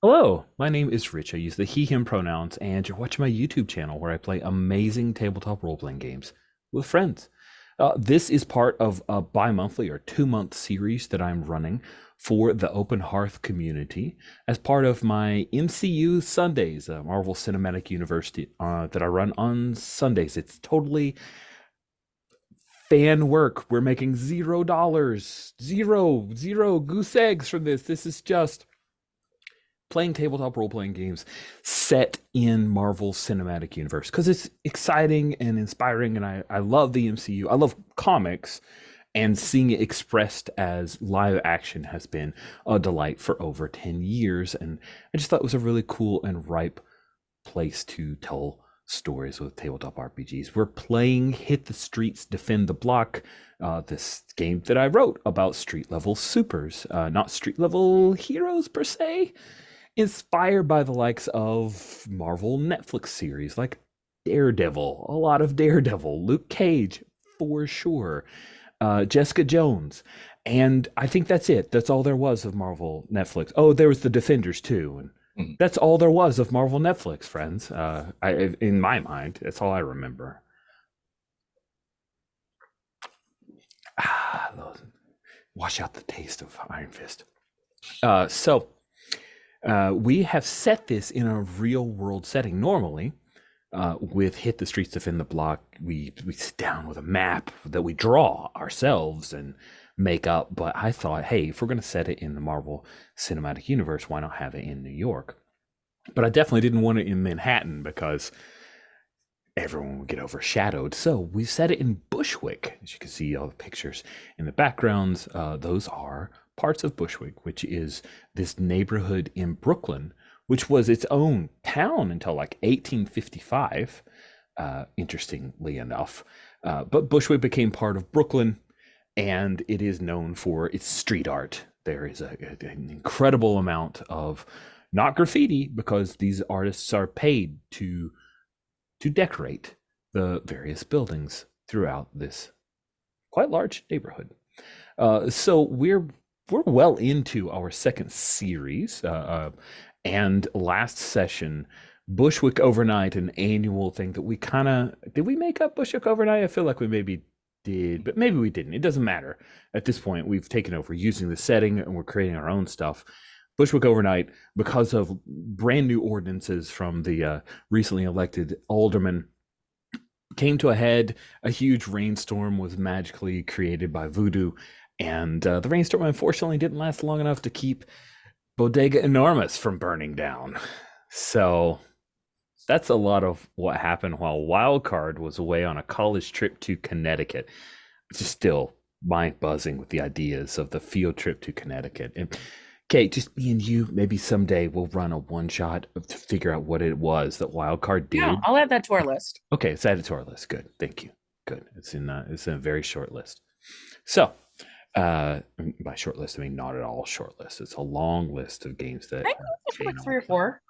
Hello, my name is Rich. I use the he, him pronouns, and you're watching my YouTube channel where I play amazing tabletop role playing games with friends. This is part of a bi monthly or 2 month series that I'm running for the Open Hearth community as part of my MCU Sundays, Marvel Cinematic Universe that I run on Sundays. It's totally fan work. We're making $0, zero goose eggs from this. This is just playing tabletop role playing games set in Marvel Cinematic Universe because it's exciting and inspiring. And I love the MCU. I love comics, and seeing it expressed as live action has been a delight for over 10 years. And I just thought it was a really cool and ripe place to tell stories with tabletop RPGs. We're playing Hit the Streets, Defend the Block, this game that I wrote about street level supers, not street level heroes per se, inspired by the likes of Marvel Netflix series like Daredevil, a lot of Daredevil, Luke Cage for sure, Jessica Jones. And I think that's it. That's all there was of Marvel Netflix. Oh, there was the Defenders too. And Mhm. that's all there was of Marvel Netflix, friends. In my mind, that's all I remember. Wash out the taste of Iron Fist. We have set this in a real world setting. Normally, with Hit the Streets, Defend the Block, we sit down with a map that we draw ourselves and make up. But I thought, hey, if we're going to set it in the Marvel Cinematic Universe, why not have it in New York? But I definitely didn't want it in Manhattan because everyone would get overshadowed. So we set it in Bushwick. As you can see, all the pictures in the backgrounds, those are parts of Bushwick, which is this neighborhood in Brooklyn, which was its own town until like 1855, interestingly enough. But Bushwick became part of Brooklyn, and it is known for its street art. There is an incredible amount of not graffiti because these artists are paid to decorate the various buildings throughout this quite large neighborhood. So we're well into our second series, and last session, Bushwick Overnight, an annual thing that we kind of did. We make up Bushwick Overnight. I feel like we maybe did, but maybe we didn't. It doesn't matter. At this point, we've taken over using the setting and we're creating our own stuff. Bushwick Overnight, because of brand new ordinances from the recently elected alderman, came to a head. A huge rainstorm was magically created by voodoo, and the rainstorm unfortunately didn't last long enough to keep Bodega Enormous from burning down. So that's a lot of what happened while Wildcard was away on a college trip to Connecticut. It's just still mind buzzing with the ideas of the field trip to Connecticut. And okay, just me and you. Maybe someday we'll run a one shot to figure out what it was that Wildcard Yeah, did. I'll add that to our list. Okay, it's added to our list. Good, thank you. Good. It's in a very short list. So, by short list, I mean not at all short list. It's a long list of games that I think it's like three or four.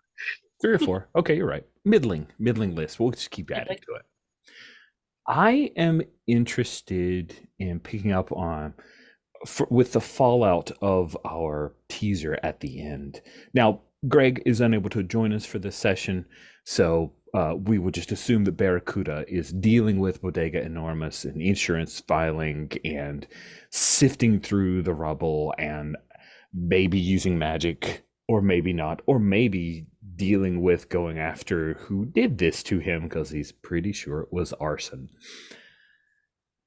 3 or 4. Okay, you're right. Middling list. We'll just keep adding Like, to it. I am interested in picking up on with the fallout of our teaser at the end. Now, Greg is unable to join us for this session, so we would just assume that Barracuda is dealing with Bodega Enormous and insurance filing and sifting through the rubble and maybe using magic, or maybe not, or maybe dealing with going after who did this to him because he's pretty sure it was arson.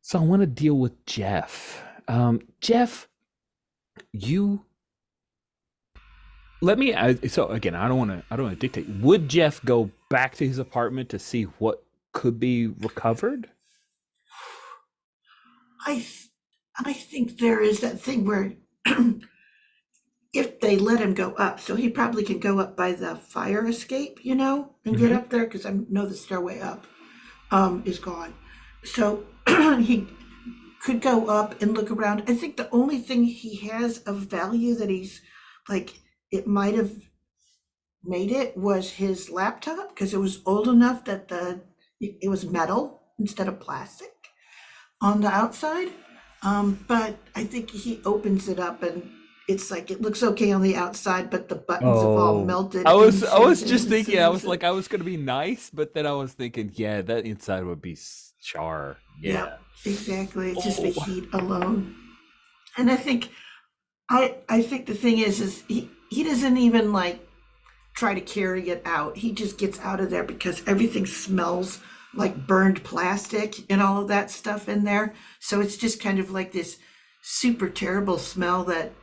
So I want to deal with Jeff. Jeff, you let me. So again, I don't want to. I don't want to dictate. Would Jeff go back to his apartment to see what could be recovered? I th- I think there is that thing where if they let him go up, so he probably can go up by the fire escape, and get Mhm. up there because I know the stairway up is gone. So he could go up and look around. I think the only thing he has of value that he's like it might have made it was his laptop because it was old enough that it was metal instead of plastic on the outside. But I think he opens it up and it's like it looks okay on the outside, but the buttons have all Oh, melted I was into just his. thinking. I was like, I was gonna be nice, but then I was thinking, yeah, that inside would be char. Yeah. Yep, exactly. It's just the Oh, heat alone. And I think the thing is he doesn't even like try to carry it out. He just gets out of there because everything smells like burned plastic and all of that stuff in there. So it's just kind of like this super terrible smell that,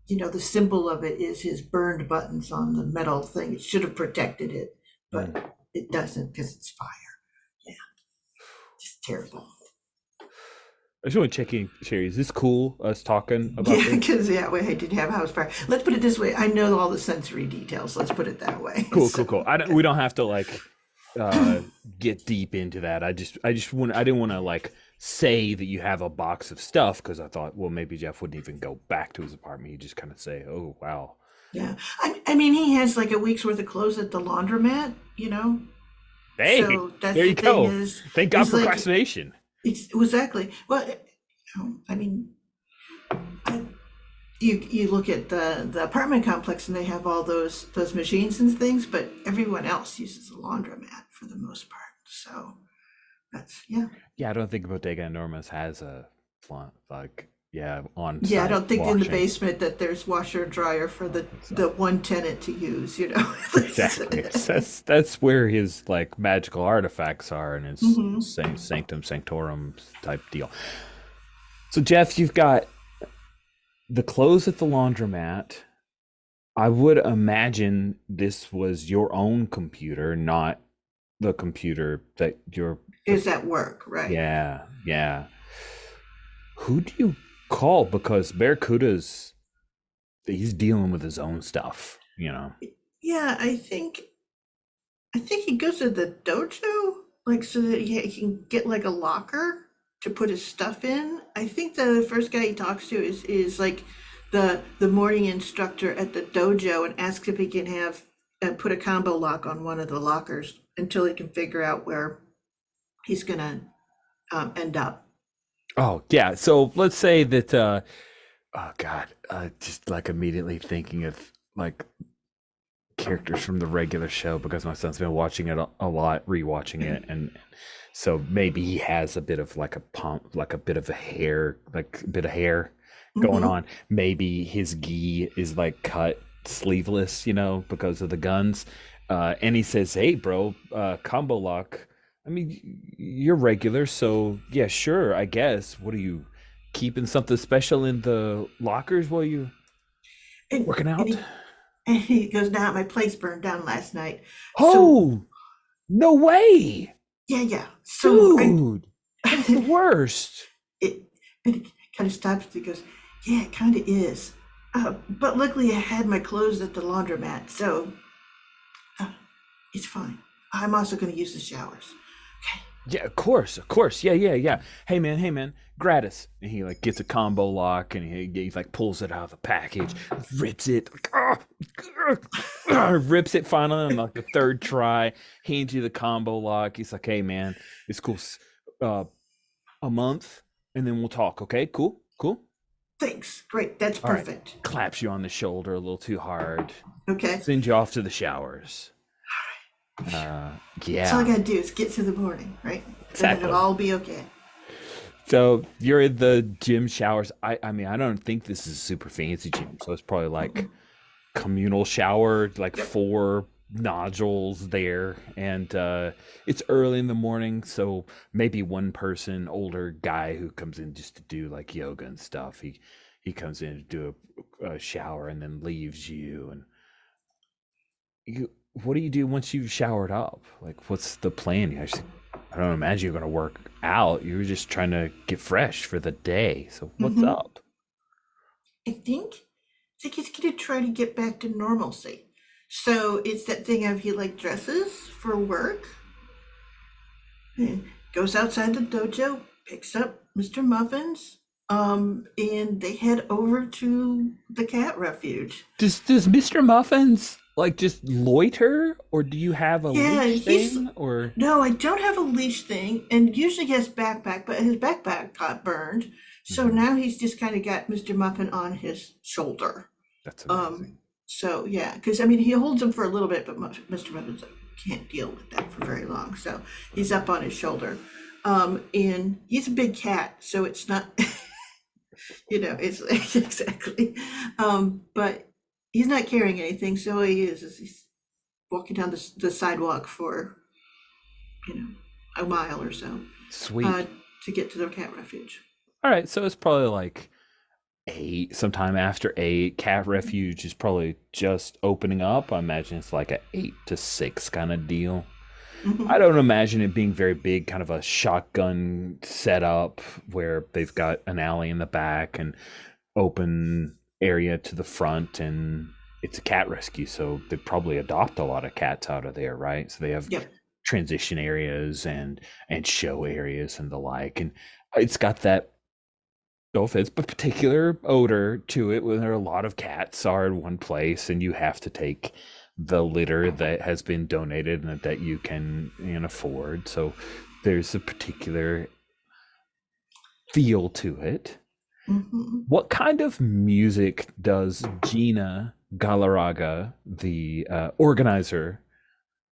the symbol of it is his burned buttons on the metal thing. It should have protected it, mm. but it doesn't because it's fire. Yeah, just terrible. I just want to check in, Sherry. Is this cool? Us talking about Yeah, this? because I didn't have house fire. Let's put it this way. I know all the sensory details. Let's put it that way. Cool, So, cool, cool. We don't have to like get deep into that. I didn't want to like say that you have a box of stuff because I thought, well, maybe Jeff wouldn't even go back to his apartment. He'd just kind of say, oh, wow. yeah, I mean, he has like a week's worth of clothes at the laundromat. Hey, So that's there the you thing go. is, Thank God is for like procrastination. exactly. Well, I mean, I, you look at the apartment complex and they have all those machines and things, but everyone else uses a laundromat for the most part. So that's Yeah, I don't think Bodega Enormous has a like on yeah. I site don't think in the washing. basement that there's washer and dryer for the So one tenant to use. exactly, that's where his like magical artifacts are, and his Hmm. sanctum sanctorum type deal. So Jeff, you've got the clothes at the laundromat. I would imagine this was your own computer, not the computer that you're. Is at work, right? Yeah, yeah. Who do you call? Because he's dealing with his own stuff. Yeah, I think he goes to the dojo, like so that he can get like a locker to put his stuff in. I think the first guy he talks to is like the morning instructor at the dojo and asks if he can have put a combo lock on one of the lockers until he can figure out where he's gonna end up. Oh, yeah. So let's say that oh God, just like immediately thinking of like characters from the regular show because my son's been watching it a lot, rewatching it, and so maybe he has a bit of like a pump, like a bit of a hair, like a bit of hair going Hmm. on. Maybe his gi is like cut sleeveless, because of the guns. And he says, "Hey, bro, combo lock. I mean, you're regular, so yeah, sure, I guess. What are you keeping something special in the lockers while you And working and out?" he goes, "Nah, my place burned down last night." So Oh, no way, yeah. So dude, that's the worst. it and he kind of stops and he goes, "Yeah, it kind of is. But luckily, I had my clothes at the laundromat, so uh, it's fine. I'm also going to use the showers." Okay, Yeah, of course, of course. Yeah, yeah, yeah. Hey man, gratis. And he like gets a combo lock and he like pulls it out of the package, rips it, like, rips it finally on like the third try, hands you the combo lock. He's like, hey man, it's cool. Uh, a month and then we'll talk. Okay, cool, cool. thanks. Great, that's All right. perfect. Claps you on the shoulder a little too hard, Okay, sends you off to the showers. Uh, that's all I yeah, got to do is get through the morning, right? Then it'll exactly. all be okay. So you're in the gym showers. I mean, I don't think this is a super fancy gym. So it's probably like Mm-mm. communal shower, like Yep. 4 nodules there. And it's early in the morning. So maybe one person, older guy who comes in just to do like yoga and stuff. He comes in to do a shower and then leaves you. And what do you do once you've showered up? Like, what's the plan? I don't imagine you're going to work out. You're just trying to get fresh for the day. So what's Hmm. up? I think he's going to try to get back to normalcy. So it's that thing of he like dresses for work, and goes outside the dojo, picks up Mr. Muffins, and they head over to the cat refuge. Does Mr. Muffins like just loiter, or do you have a Yeah, leash he's thing? Or no, I don't have a leash thing, and usually he has backpack, but his backpack got burned, So now he's just kind of got Mr. Muffin on his shoulder. That's amazing. So yeah, because I mean he holds him for a little bit, but Mr. Muffin can't deal with that for very long. So he's up on his shoulder, and he's a big cat, so it's not, it's exactly, but he's not carrying anything. So all he is he's walking down the sidewalk for a mile or so. Sweet. To get to their cat refuge. All right, so it's probably like 8, sometime after 8. Cat refuge is probably just opening up. I imagine it's like a 8 to 6 kind of deal. I don't imagine it being very big, kind of a shotgun setup where they've got an alley in the back and open area to the front, and it's a cat rescue, so they probably adopt a lot of cats out of there, right? So they have transition areas and show areas and the like, and it's got that offense but particular odor to it when there are a lot of cats are in one place and you have to take the litter that has been donated and that you can afford. So there's a particular feel to it. What kind of music does Gina Galarraga, the organizer,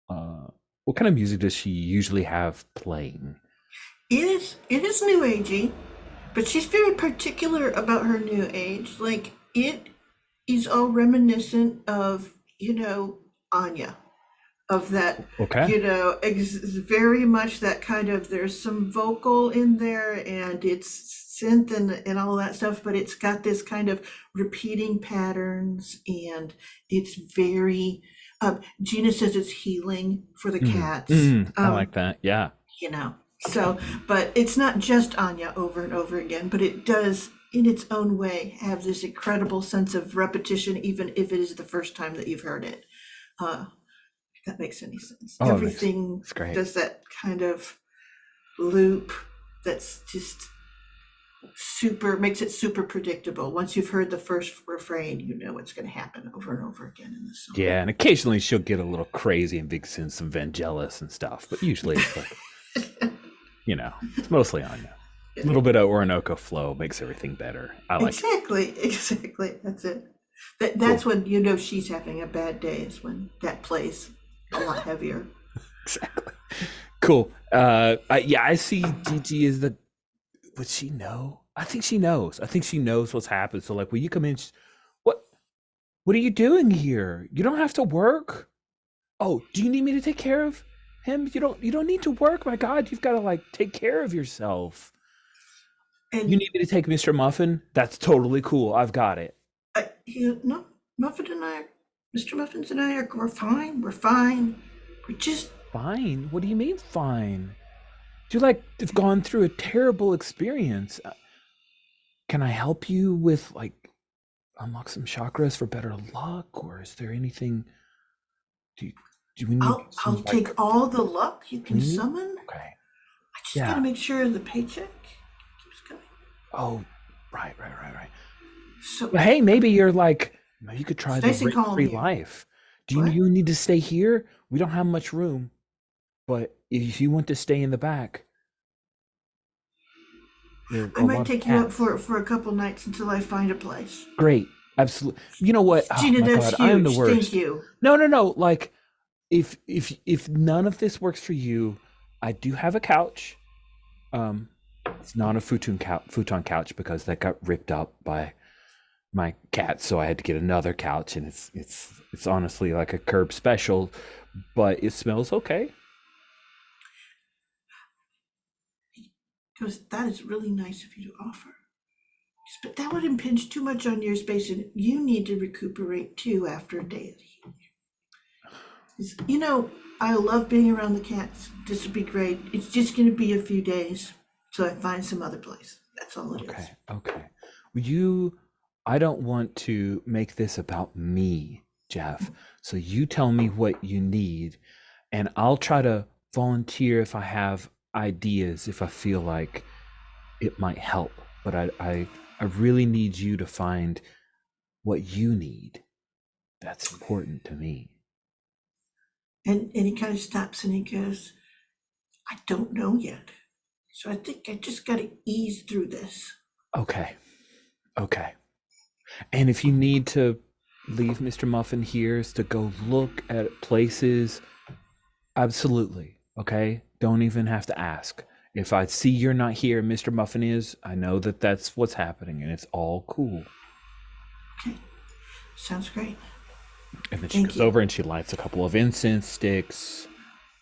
what kind of music does she usually have playing? It is new agey, but she's very particular about her new age. Like it is all reminiscent of Anya, of that. Okay. Very much that kind of. There's some vocal in there, and it's synth and all that stuff, but it's got this kind of repeating patterns, and it's very. Gina says it's healing for the cats. I like that. Yeah. So, but it's not just Anya over and over again, but it does, in its own way, have this incredible sense of repetition, even if it is the first time that you've heard it. If that makes any sense. Everything does that kind of loop that's just makes it super predictable. Once you've heard the first refrain, you know what's going to happen over and over again in the song. Yeah, and occasionally she'll get a little crazy and mix in some Vangelis and stuff, but usually it's like, it's mostly Anya. A little bit of Orinoco flow makes everything better. I like it. Exactly. That's it. That's cool. When she's having a bad day, is when that plays a lot heavier. Exactly. Cool. I see Gigi is the. Would she know? I think she knows. I think she knows what's happened. So, like, when you come in, what are you doing here? You don't have to work. Oh, do you need me to take care of him? You don't need to work. My God, you've got to take care of yourself. And you need me to take Mr. Muffin? That's totally cool. I've got it. No, Mr. Muffins and I we're fine. We're fine. We're just fine. What do you mean fine? You have gone through a terrible experience. Can I help you with unlock some chakras for better luck, or is there anything? Do we need? I'll take all the luck you can summon. Okay. I just gotta make sure the paycheck keeps going. Oh, right. So hey, maybe you're maybe you could try the rent-free life. Do you need to stay here? We don't have much room, but if you want to stay in the back, I might take you up for a couple nights until I find a place. Great, absolutely. You know what, Gina? That's huge. I am the worst. Thank you. No. If none of this works for you, I do have a couch. It's not a futon couch because that got ripped up by my cat, so I had to get another couch, and it's honestly like a curb special, but it smells okay. Because that is really nice of you to offer. But that would impinge too much on your space, and you need to recuperate too after a day of healing. I love being around the cats. This would be great. It's just going to be a few days till I find some other place. That's all it is. Okay. I don't want to make this about me, Jeff. So you tell me what you need, and I'll try to volunteer if I have ideas, if I feel like it might help. But I really need you to find what you need. That's important to me. And he kind of stops and he goes, I don't know yet. So I think I just got to ease through this. Okay. Okay. And if you need to leave Mr. Muffin here to go look at places, absolutely. Okay? Don't even have to ask. If I see you're not here, Mr. Muffin is, I know that that's what's happening and it's all cool. Okay. Sounds great. And then she Thank goes you. over and she lights a couple of incense sticks,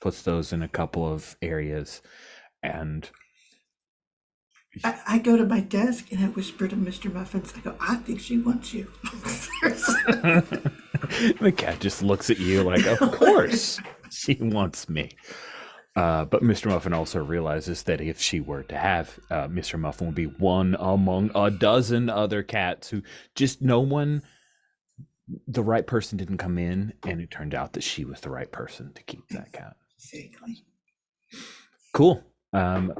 puts those in a couple of areas, and I go to my desk and I whisper to Mr. Muffins, I go, I think she wants you. the cat just looks at you like, of course she wants me. But Mr. Muffin also realizes that if she were to have Mr. Muffin would be one among a dozen other cats who just no one, the right person didn't come in, and it turned out that she was the right person to keep that cat. Exactly. Cool.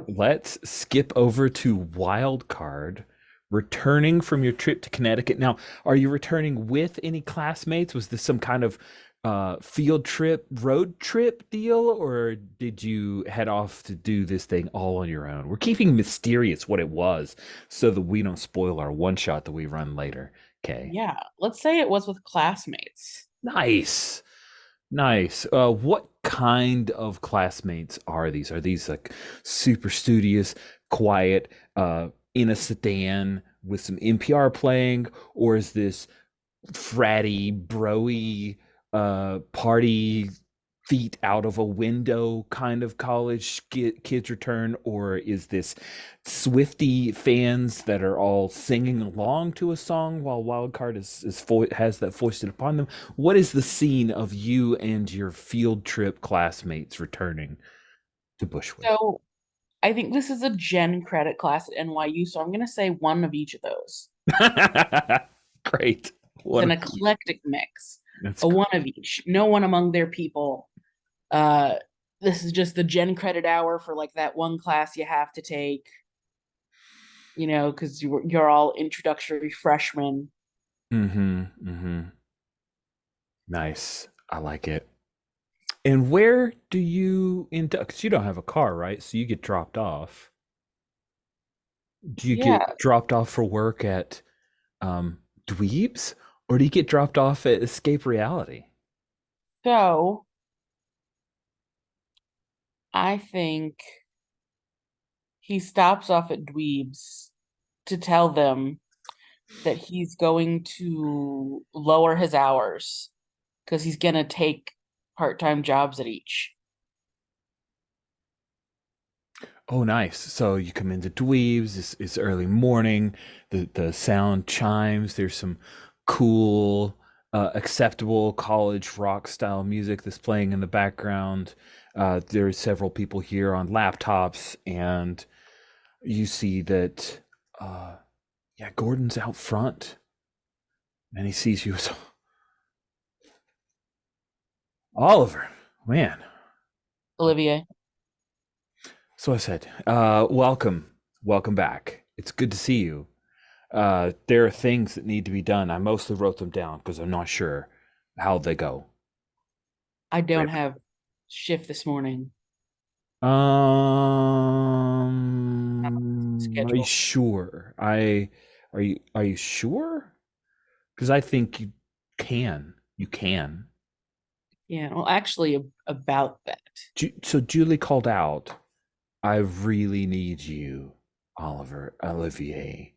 Let's skip over to Wild Card. Returning from your trip to Connecticut. Now, are you returning with any classmates? Was this some kind of field trip, road trip deal, or did you head off to do this thing all on your own? We're keeping mysterious what it was so that we don't spoil our one shot that we run later. Okay. Yeah, let's say it was with classmates. Nice. Nice. What kind of classmates are these? Are these like super studious, quiet, in a sedan with some NPR playing, or is this fratty, broy, party feet out of a window kind of college kids return, or is this Swifty fans that are all singing along to a song while Wildcard has that foisted upon them? What is the scene of you and your field trip classmates returning to Bushwick? So I think this is a gen credit class at NYU, so I'm going to say one of each of those. Great. It's an eclectic mix, That's a one of each. No one among their people. This is just the gen credit hour for like that one class you have to take, because you're all introductory freshmen. Mm-hmm. Mm-hmm. Nice. I like it. And where do you induct? Because you don't have a car, right? So you get dropped off. Do you Yeah. get dropped off for work at Dweebs, or do you get dropped off at Escape Reality? So I think he stops off at Dweebs to tell them that he's going to lower his hours because he's going to take part-time jobs at each. Oh, nice. So you come into Dweebs, it's early morning, the sound chimes, there's some cool, acceptable college rock style music that's playing in the background. There's several people here on laptops, and you see that, yeah, Gordon's out front, and he sees you. So, Oliver, man. Olivier. So I said, welcome back. It's good to see you. There are things that need to be done. I mostly wrote them down because I'm not sure how they go. I don't have shift this morning. Are you Schedule. sure? Are you sure? Because I think you can. You can. Yeah, well, actually, about that. So Julie called out. I really need you, Olivier.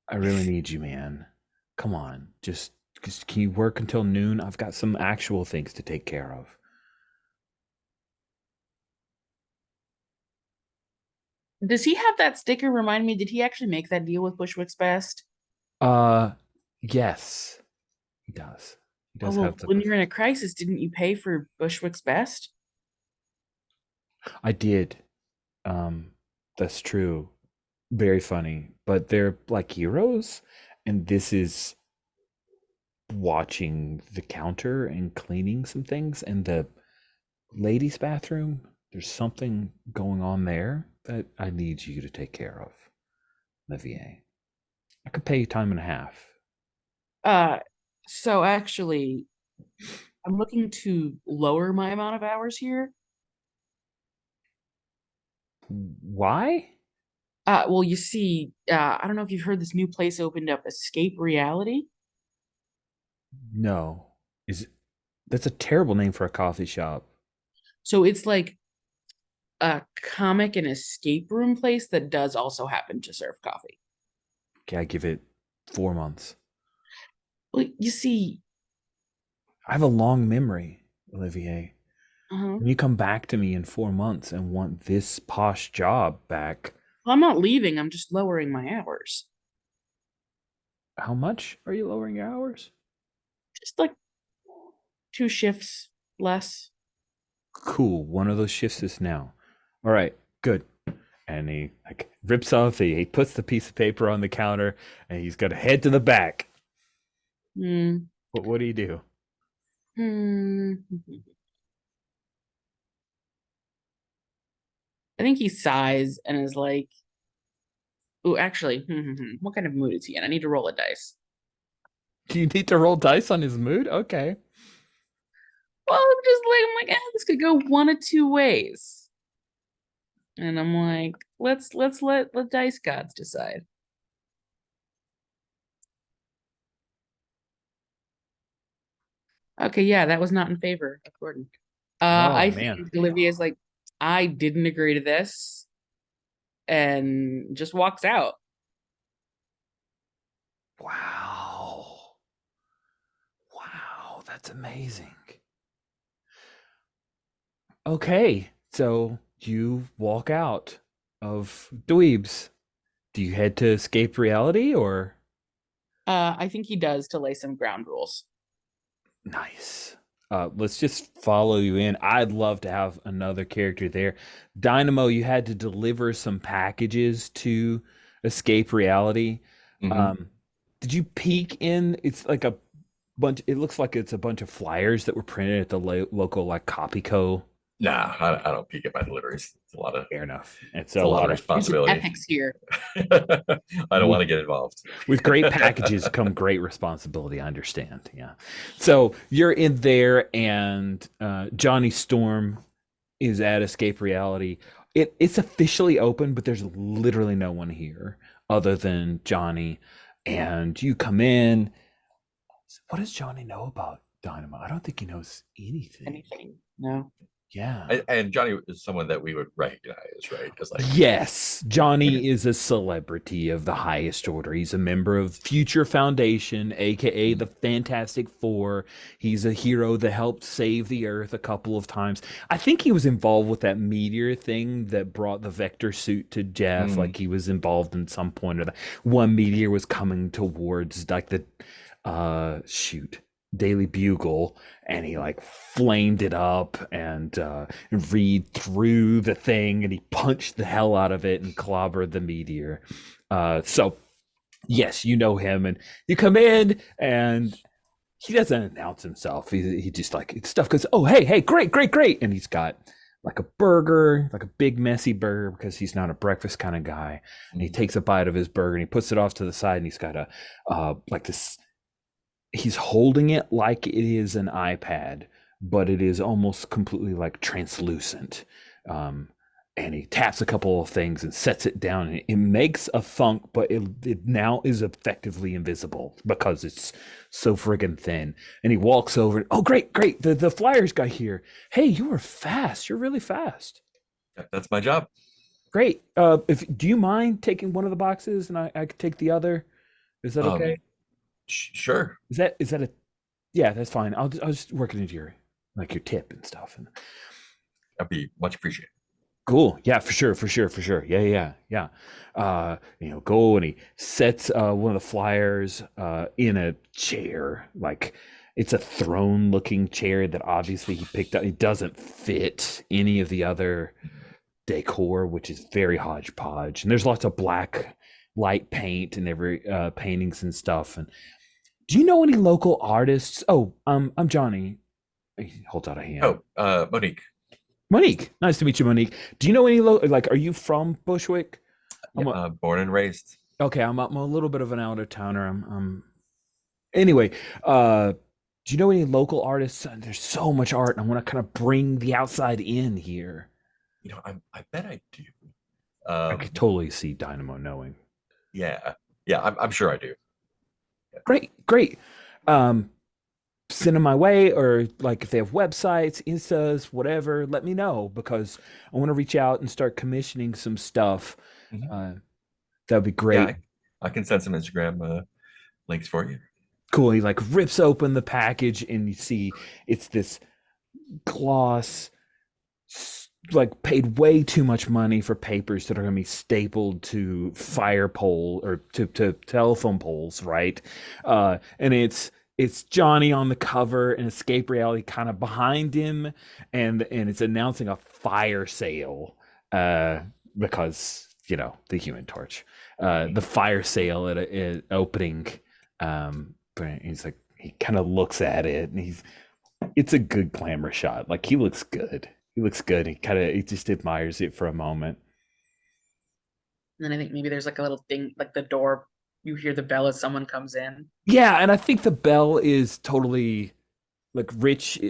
I really need you, man. Come on, just can you work until noon? I've got some actual things to take care of. Does he have that sticker? Remind me, did he actually make that deal with Bushwick's Best? Uh, yes, he does. He Oh, does well, have the. when you're in a crisis, didn't you pay for Bushwick's Best? I did. Um, that's true. Very funny, but they're like heroes, and this is watching the counter and cleaning some things and the ladies' bathroom. There's something going on there that I need you to take care of, Olivier. I could pay you time and a half. Uh, so actually, I'm looking to lower my amount of hours here. Why? Well, you see, I don't know if you've heard this new place opened up, Escape Reality. No. Is That's a terrible name for a coffee shop. So it's like a comic and escape room place that does also happen to serve coffee. Okay, I give it 4 months. Well, you see, I have a long memory, Olivier. uh When you come back to me in 4 months and want this posh job back, well, I'm not leaving. I'm just lowering my hours. how much are you lowering your hours? Just like 2 shifts less. Cool. One of those shifts is now. All right, good. And he like rips off, he puts the piece of paper on the counter, and he's gonna head to the back. Hmm. What do you do? Hmm. I think he sighs and is like, "Oh, actually, what kind of mood is he in? I need to roll a dice." Do you need to roll dice on his mood? Okay. Well, I'm like, this could go one of two ways, and I'm like, let's let the dice gods decide. Okay, yeah, that was not in favor of Gordon. Oh I man. think Olivia's like, I didn't agree to this, and just walks out. Wow. Wow, that's amazing. Okay, so you walk out of Dweebs. Do you head to escape reality or? I think he does to lay some ground rules. Nice. Let's just follow you in. I'd love to have another character there. Dynamo, you had to deliver some packages to escape reality. Hmm. Um, did you peek in? It's like a bunch. It looks like it's a bunch of flyers that were printed at the local like Copyco. Nah, I don't peek at my deliveries. Fair enough. It's It's a a lot lot of of There's an responsibility. ethics here. I don't want to get involved. with great packages come great responsibility. I understand. Yeah. So you're in there, and Johnny Storm is at Escape Reality. It's officially open, but there's literally no one here other than Johnny. And you come in. What does Johnny know about Dynamo? I don't think he knows anything. Anything? No. Yeah. And Johnny is someone that we would recognize, right? Because like, Yes, Johnny okay. is a celebrity of the highest order. He's a member of Future Foundation, aka the Fantastic Four. He's a hero that helped save the Earth a couple of times. I think he was involved with that meteor thing that brought the vector suit to Jeff. Mm. Like he was involved in some point, or that one meteor was coming towards like the shoot. Daily Bugle, and he like flamed it up and read through the thing, and he punched the hell out of it and clobbered the meteor. So yes, you know him, and you come in, and he doesn't announce himself. He just like stuff goes, oh hey, great, and he's got like a burger, like a big messy burger, because he's not a breakfast kind of guy. And he takes a bite of his burger and he puts it off to the side, and he's got a like this, he's holding it like it is an iPad, but it is almost completely like translucent. Um, and he taps a couple of things and sets it down, and it makes a thunk, but it now is effectively invisible because it's so friggin' thin. And he walks over, and, oh great, the flyers guy here. Hey, you are fast. You're really fast. That's my job. Great. If do you mind taking one of the boxes and I could take the other? Is that okay? Sure. Is that a yeah, that's fine. I'll just work it into your like your tip and stuff. And That'd be much appreciated. cool. Yeah, for sure. Yeah. Go, and he sets one of the flyers in a chair. Like it's a throne looking chair that obviously he picked up. It doesn't fit any of the other decor, which is very hodgepodge. And there's lots of black light paint and every paintings and stuff. And do you know any local artists? Oh, I'm Johnny. He holds out a hand. Oh, Monique. Monique, nice to meet you, Monique. Do you know any like? Are you from Bushwick? Yeah, born and raised. Okay, I'm a little bit of an out of towner. Anyway. Do you know any local artists? There's so much art, and I want to kind of bring the outside in here. I bet I do. I could totally see Dynamo knowing. Yeah, yeah, I'm sure I do. Great. Send them my way, or like if they have websites, Instas, whatever, let me know because I want to reach out and start commissioning some stuff. Mhm. That'd be great. Yeah, I can send some Instagram links for you. Cool. He like rips open the package and you see it's this gloss, like paid way too much money for papers that are going to be stapled to fire pole or to telephone poles, right? And it's Johnny on the cover and Escape Reality kind of behind him, and it's announcing a fire sale because the Human Torch, the fire sale at a opening. But he's like, he kind of looks at it and it's a good glamour shot. Like he looks good. He just admires it for a moment. And then I think maybe there's like a little thing, like the door, you hear the bell as someone comes in. Yeah, and I think the bell is totally like Rich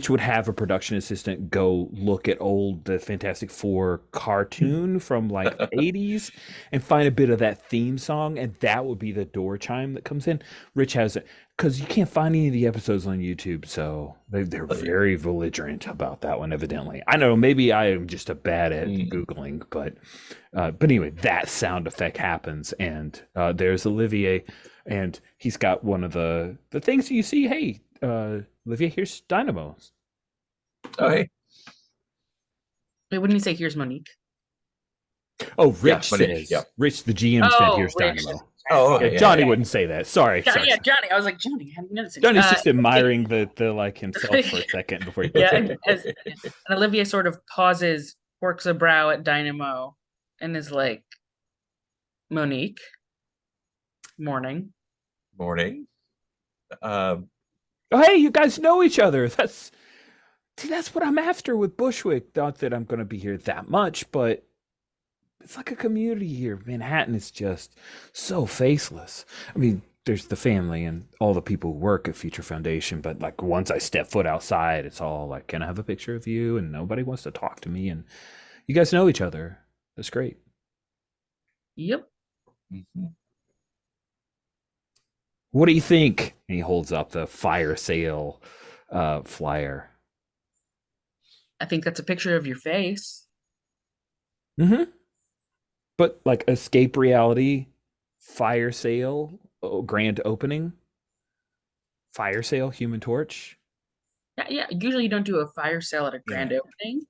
would have a production assistant go look at the Fantastic Four cartoon from like the 80s and find a bit of that theme song, and that would be the door chime that comes in. Rich has it because you can't find any of the episodes on YouTube, so they're very belligerent about that one, evidently. I know maybe I am just bad at Googling, but anyway, that sound effect happens, and there's Olivier, and he's got one of the things that you see. Hey, Olivia, here's Dynamo. Oh, hey. Wait, wouldn't he say, here's Monique? Oh, Rich Monique, says. yeah. Rich, the GM, said, here's Rich. Dynamo. Oh, okay. Yeah, Johnny wouldn't say that. Sorry. Yeah, Johnny. I was like, Johnny, how do you know this? Johnny's just admiring the like himself for a second before he Yeah, puts it. and Olivia sort of pauses, works a brow at Dynamo, and is like, Monique, morning. Oh, hey, you guys know each other. That's what I'm after with Bushwick. Not that I'm going to be here that much, but it's like a community here. Manhattan is just so faceless. I mean, there's the family and all the people who work at Future Foundation, but like once I step foot outside, it's all like, can I have a picture of you? And nobody wants to talk to me. And you guys know each other. That's great. Yep. Mm-hmm. What do you think? And he holds up the fire sale flyer. I think that's a picture of your face. Mm-hmm. But like Escape Reality, fire sale, grand opening, fire sale, Human Torch. Yeah. Usually you don't do a fire sale at a grand opening.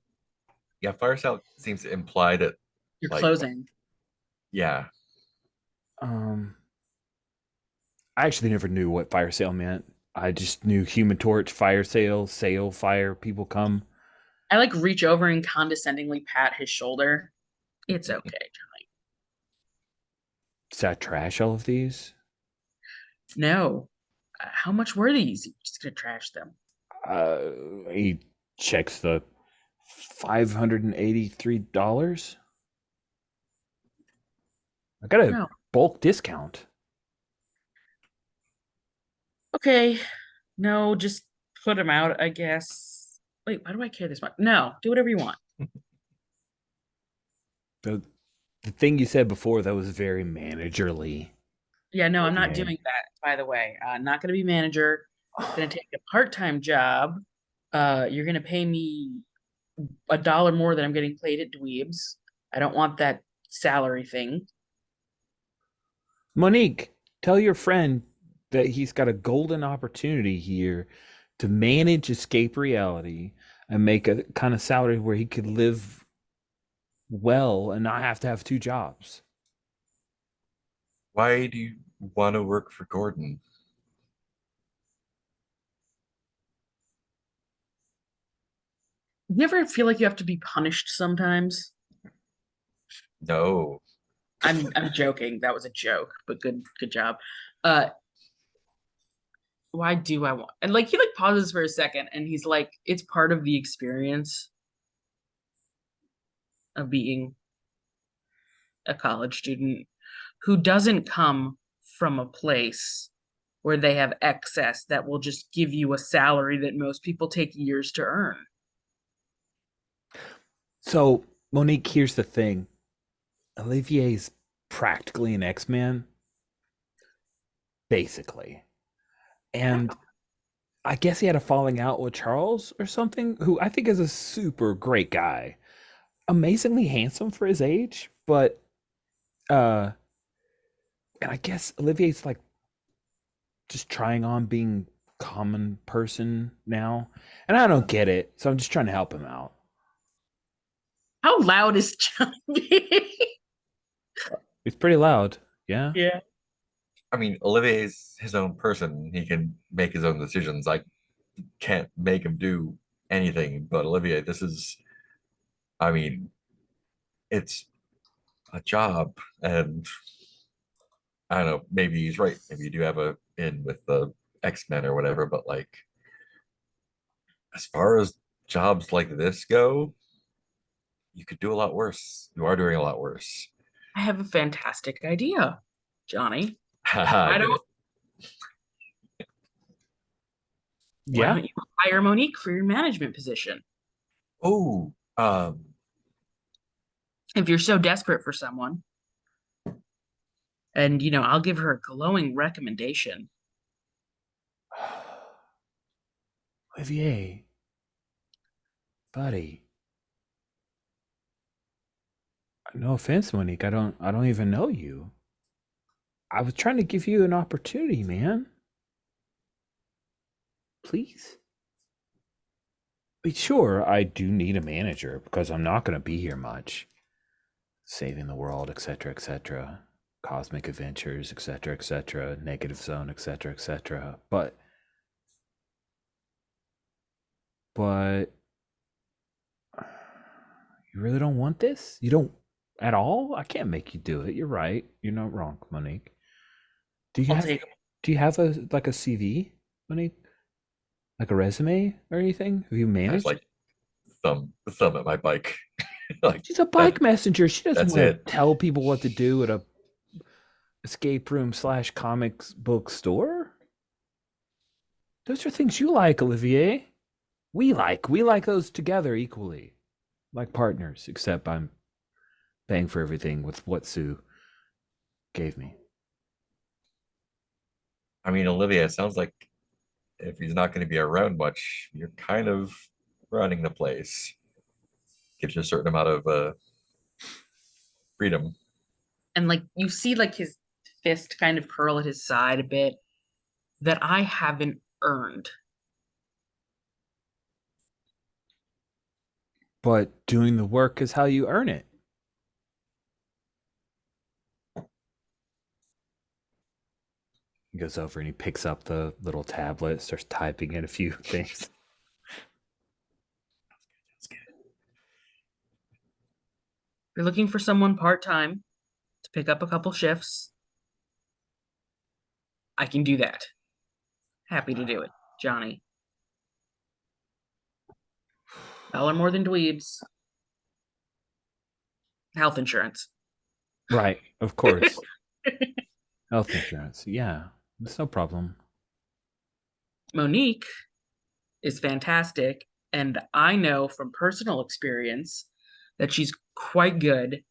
Yeah, fire sale seems to imply that You're like, closing. Yeah. I actually never knew what fire sale meant. I just knew Human Torch, fire sale, fire, people come. I like reach over and condescendingly pat his shoulder. It's okay, Johnny. Does that trash all of these? No. How much were these? You're just gonna trash them. He checks the $583. I got a bulk discount. Okay. No, just put them out, I guess. Wait, why do I care this much? No, do whatever you want. The thing you said before, that was very managerly. Yeah, no, I'm not doing that, by the way. Not gonna be manager. Gonna take a part-time job. You're gonna pay me $1 more than I'm getting paid at Dweebs. I don't want that salary thing. Monique, tell your friend that he's got a golden opportunity here to manage Escape Reality and make a kind of salary where he could live well and not have to have 2 jobs. Why do you want to work for Gordon? You ever feel like you have to be punished sometimes? No. I'm joking. That was a joke, but good job. Why do I want? And like he like pauses for a second and he's like, it's part of the experience of being a college student who doesn't come from a place where they have excess that will just give you a salary that most people take years to earn. So, Monique, here's the thing. Olivier's practically an X-Man, basically. And I guess he had a falling out with Charles or something, who I think is a super great guy. Amazingly handsome for his age, but uh and I guess Olivier's like just trying on being common person now. And I don't get it, so I'm just trying to help him out. How loud is Johnny? It's pretty loud. Yeah. Yeah. I mean, Olivier's his own person. He can make his own decisions. I can't make him do anything. But Olivier, this is, I mean, it's a job. And I don't know, maybe he's right. Maybe you do have a in with the X-Men or whatever. But like, as far as jobs like this go, you could do a lot worse. You are doing a lot worse. I have a fantastic idea, Johnny. I Why get don't it. why Yeah. don't you hire Monique for your management position? Oh, If you're so desperate for someone. And I'll give her a glowing recommendation. Olivier, buddy. No offense, Monique. I don't even know you. I was trying to give you an opportunity, man. Please. Sure, I do need a manager because I'm not going to be here much. Saving the world, etc., etc. Cosmic adventures, etc., etc. Negative zone, etc., etc. But you really don't want this? You don't at all? I can't make you do it. You're right. You're not wrong, Monique. Do you I'll have take do you have a CV, Monique? Like a resume or anything? Have you I managed? just like thumb at my bike. Like She's a bike messenger. She doesn't that's want it. to tell people what to do at a escape room / comics book store. Those are things you like, Olivier. We like those together equally, like partners. Except I'm paying for everything with what Sue gave me. I mean, Olivia, it sounds like if he's not going to be around much, you're kind of running the place. Gives you a certain amount of freedom. And like you see like his fist kind of curl at his side a bit that I haven't earned. But doing the work is how you earn it. He goes over and he picks up the little tablet, starts typing in a few things. If you're looking for someone part-time to pick up a couple shifts, I can do that. Happy to do it, Johnny. $1 more than dweebs. Health insurance. Right, of course. Health insurance. Yeah, it's no problem. Monique is fantastic, and I know from personal experience that she's quite good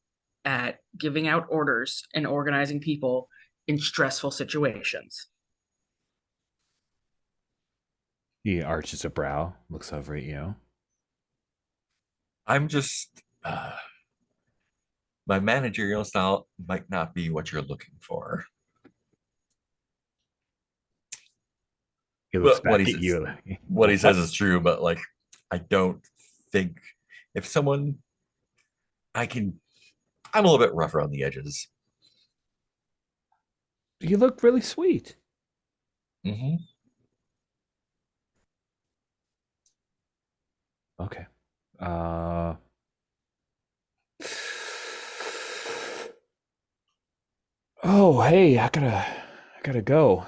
at giving out orders and organizing people in stressful situations. He arches a brow, looks over at you. I'm just my managerial style might not be what you're looking for. He looks But what back he at says, you. what he says is true. But like, I don't think if someone I'm a little bit rough around the edges. You look really sweet. Mm-hmm. Okay. Oh, hey, I gotta go.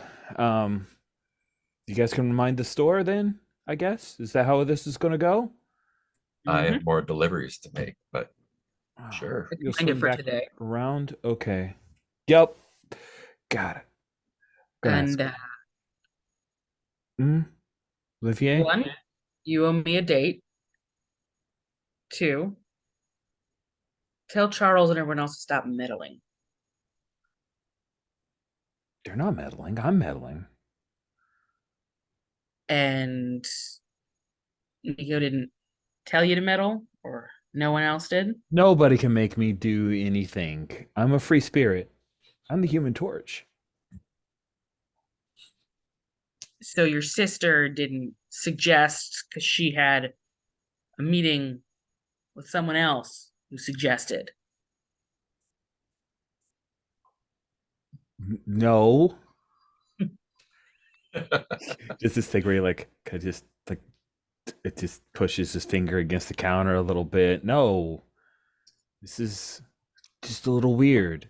You guys can mind the store then, I guess? Is that how this is gonna go? I Mhm. have more deliveries to make, but Oh, sure. I can you'll find it swing for back today. around? Okay. Yep. Got it. Gonna ask. And Olivier? one, you owe me a date. Two, Tell Charles and everyone else to stop meddling. They're not meddling. I'm meddling. And Nico didn't tell you to meddle, or no one else did? Nobody can make me do anything. I'm a free spirit. I'm the Human Torch. So your sister didn't suggest because she had a meeting with someone else who suggested. No. Just this thing where you like, kind of just like, it just pushes his finger against the counter a little bit. No. This is just a little weird.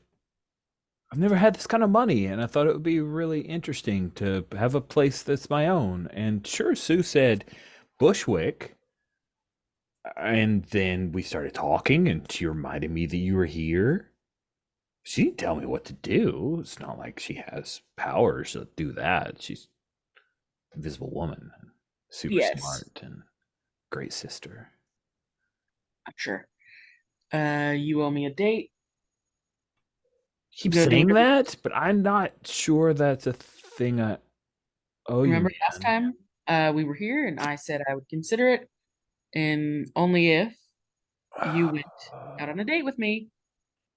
I've never had this kind of money, and I thought it would be really interesting to have a place that's my own. And sure, Sue said Bushwick. And then we started talking, and she reminded me that you were here. She didn't tell me what to do. It's not like she has powers to do that. She's an invisible woman, super Yes. smart, and great sister. I'm sure. You owe me a date. Keep Go saying date. that, but I'm not sure that's a thing I owe you. Remember last time we were here and I said I would consider it, and only if you went out on a date with me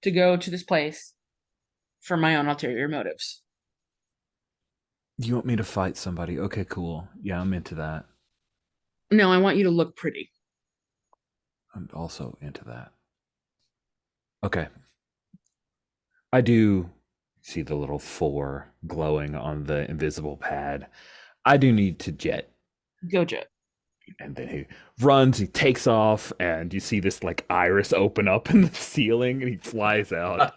to go to this place for my own ulterior motives. You want me to fight somebody? Okay, cool. Yeah, I'm into that. No, I want you to look pretty. I'm also into that. Okay. I do see the little 4 glowing on the invisible pad. I do need to jet. Go jet. And then he runs, he takes off, and you see this like iris open up in the ceiling, and he flies out.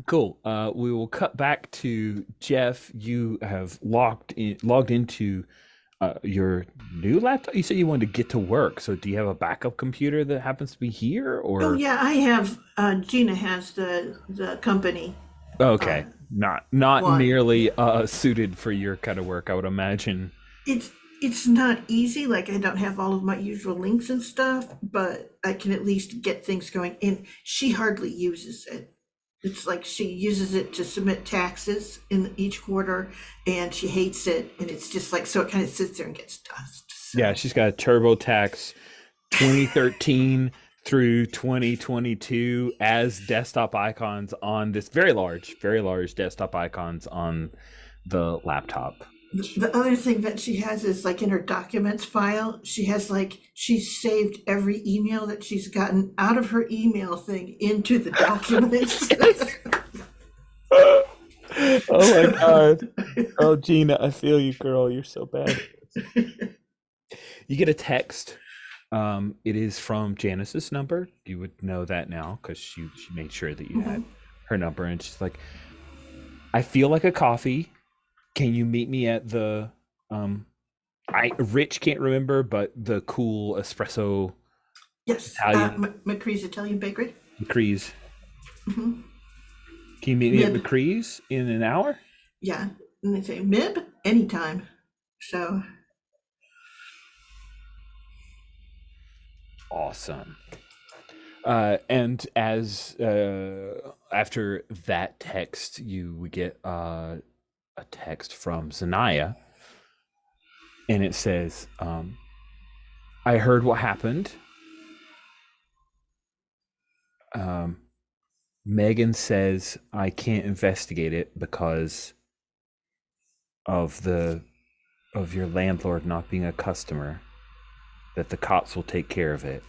Cool. We will cut back to Jeff. You have logged into your new laptop. You said you wanted to get to work. So do you have a backup computer that happens to be here, or? Oh yeah, I have. Gina has the company. Okay, not one. nearly suited for your kind of work, I would imagine. It's not easy. Like I don't have all of my usual links and stuff, but I can at least get things going. And she hardly uses it. It's like she uses it to submit taxes in each quarter, and she hates it. And it's just like, so it kind of sits there and gets dust. So. Yeah, she's got a TurboTax 2013 through 2022 as desktop icons on this very large desktop icons on the laptop. The other thing that she has is like in her documents file, she's saved every email that she's gotten out of her email thing into the documents. Oh my god. Oh, Gina, I feel you, girl. You're so bad. You get a text. It is from Janice's number. You would know that now because she made sure that you had her number, and she's like, I feel like a coffee. Can you meet me at the Rich can't remember, but the cool espresso. Yes, Italian. McCree's Italian Bakery. McCree's. Mm-hmm. Can you meet me at Mib. McCree's in an hour? Yeah, and they say Mib anytime. So awesome. And as after that text, you would get a text from Zanaya, and it says, I heard what happened. Megan says I can't investigate it because of your landlord not being a customer, that the cops will take care of it.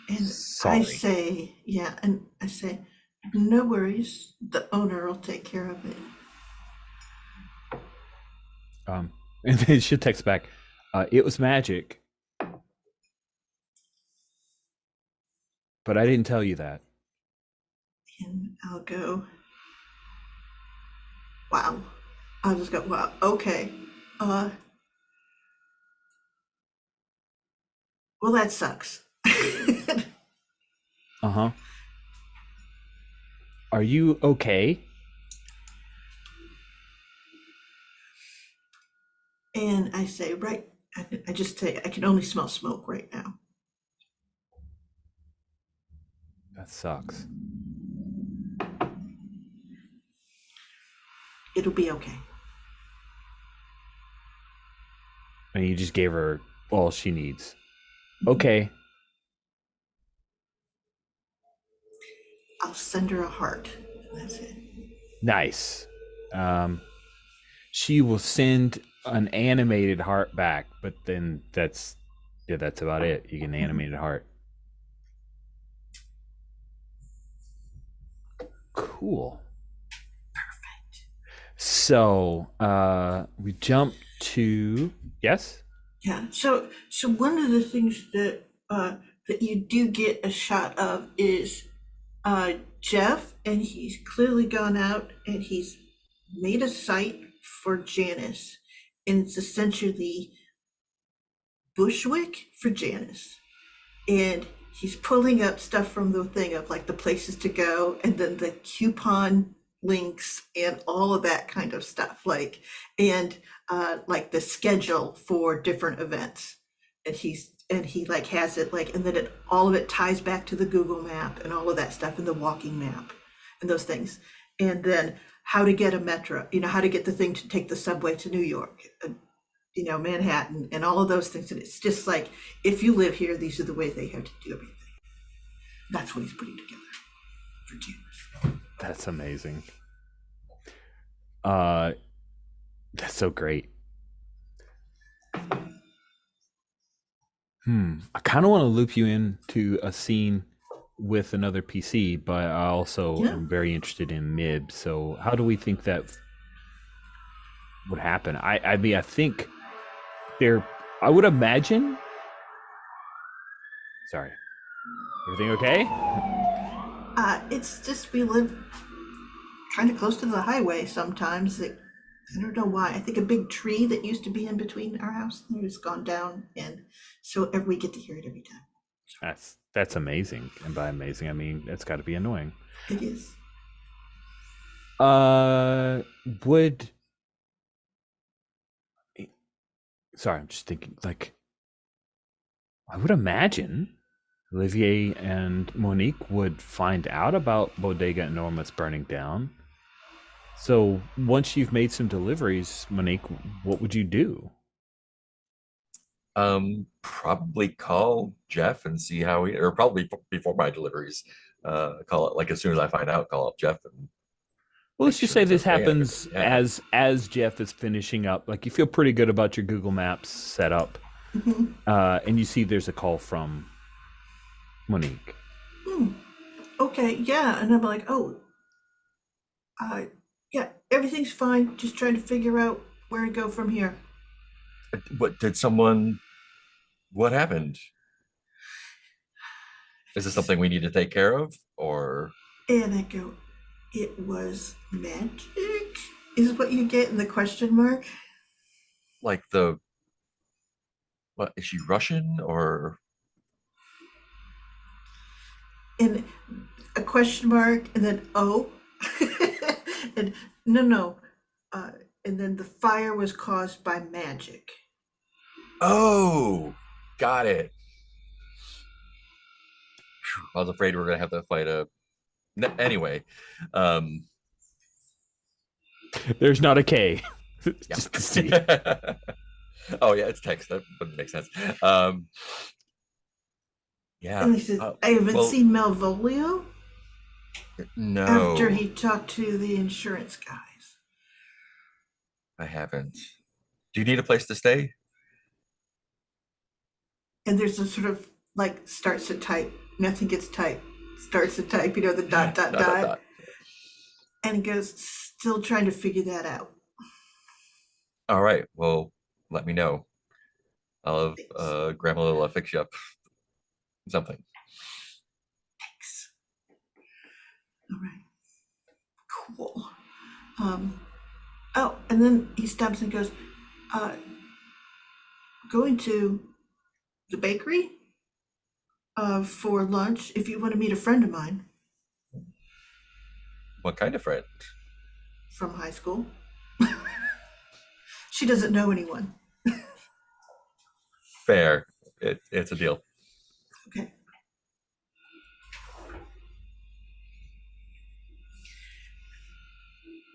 and Sorry. I say, no worries, the owner will take care of it. And then she'll text back, it was magic, but I didn't tell you that. And I'll go, wow. I'll just go, wow, okay. Well, that sucks. Uh-huh. Are you okay? And I say, right I just tell you, I can only smell smoke right now. That sucks. It'll be okay. And you just gave her all she needs. Okay. I'll send her a heart. That's it. Nice. She will send an animated heart back, but then that's about it. You get an animated heart. Cool. Perfect. So we jump to yes? Yeah. So one of the things that that you do get a shot of is Jeff, and he's clearly gone out and he's made a site for Janice, and it's essentially Bushwick for Janice. And he's pulling up stuff from the thing of like the places to go and then the coupon links and all of that kind of stuff, like, and like the schedule for different events. And he like has it like, and then all of it ties back to the Google map and all of that stuff, and the walking map and those things. And then how to get a metro, how to get the thing to take the subway to New York, Manhattan, and all of those things. And it's just like, if you live here, these are the ways they have to do everything. That's what he's putting together for Janice. That's amazing. That's so great. I kind of want to loop you into a scene with another PC, but I also am very interested in MIB. So how do we think that would happen? I mean, I think I would imagine. Sorry. Everything okay? It's just we live kind of close to the highway sometimes. I don't know why. I think a big tree that used to be in between our house has gone down, and so we get to hear it every time. That's amazing. And by amazing, I mean it's got to be annoying. It is. Sorry, I'm just thinking, like, I would imagine Olivier and Monique would find out about Bodega Enormous burning down. So once you've made some deliveries, Monique, what would you do? Probably call Jeff and see how or probably before my deliveries, call it like as soon as I find out, call up Jeff and. Well, let's just say this happens as Jeff is finishing up. Like, you feel pretty good about your Google Maps setup, and you see there's a call from Monique. Okay, yeah, and I'm like, yeah, everything's fine. Just trying to figure out where to go from here. What happened? Is this something we need to take care of, or? And I go, it was magic, is what you get in the question mark. Like what, is she Russian or? And a question mark, and then and no, and then the fire was caused by magic. Oh, got it. I was afraid we were gonna have to fight anyway. There's not a K. Just to see. Oh yeah, it's text. That wouldn't make sense. Yeah. And he says, I haven't seen Malvolio. No. After he talked to the insurance guys. I haven't. Do you need a place to stay? And there's a sort of like starts to type, nothing gets typed, starts to type, the dot. And he goes, still trying to figure that out. All right. Well, let me know. I'll have Grandma Lila fix you up something. Thanks. All right. Cool. And then he stops and goes, going to the bakery for lunch if you want to meet a friend of mine. What kind of friend? From high school. She doesn't know anyone. Fair. It's a deal. Okay.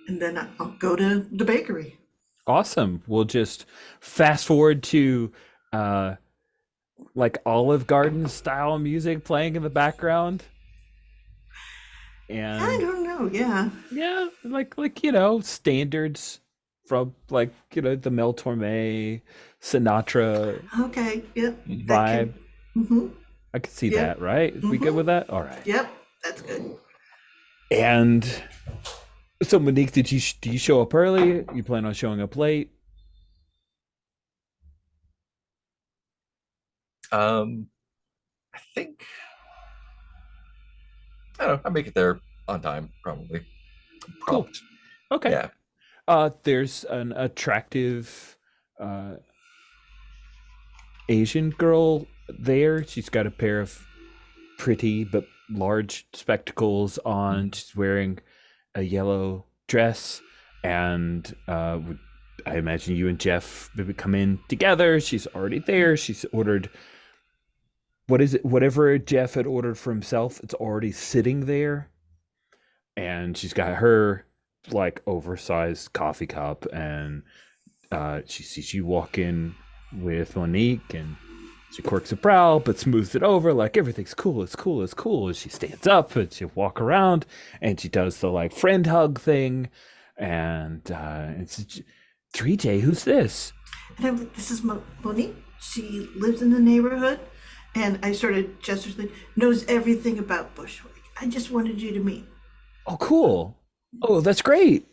And then I'll go to the bakery. Awesome. We'll just fast forward to like Olive Garden style music playing in the background. I And don't know. Yeah. yeah, like standards from like the Mel Torme, Sinatra Okay. Yep. That vibe. can. Mm-hmm. I could see Yep. that, right? We good Mhm. with that? All right. Yep. That's good. And so Monique, do you show up early? You plan on showing up late? I think I don't know. I make it there on time, probably. Cool. Prompt. Okay. Yeah. There's an attractive Asian girl there. She's got a pair of pretty but large spectacles on. She's wearing a yellow dress, and I imagine you and Jeff maybe come in together. She's already there. She's ordered what is it? Whatever Jeff had ordered for himself, it's already sitting there, and she's got her like oversized coffee cup, and she sees you walk in with Monique, and she quirks her brow but smooths it over like everything's cool, it's cool, it's cool. And she stands up and she walk around and she does the like friend hug thing, and it's 3J, who's this? And I'm like, this is Monique. She lives in the neighborhood. And I sort of gestured, knows everything about Bushwick. I just wanted you to meet. Oh, cool. Oh, that's great.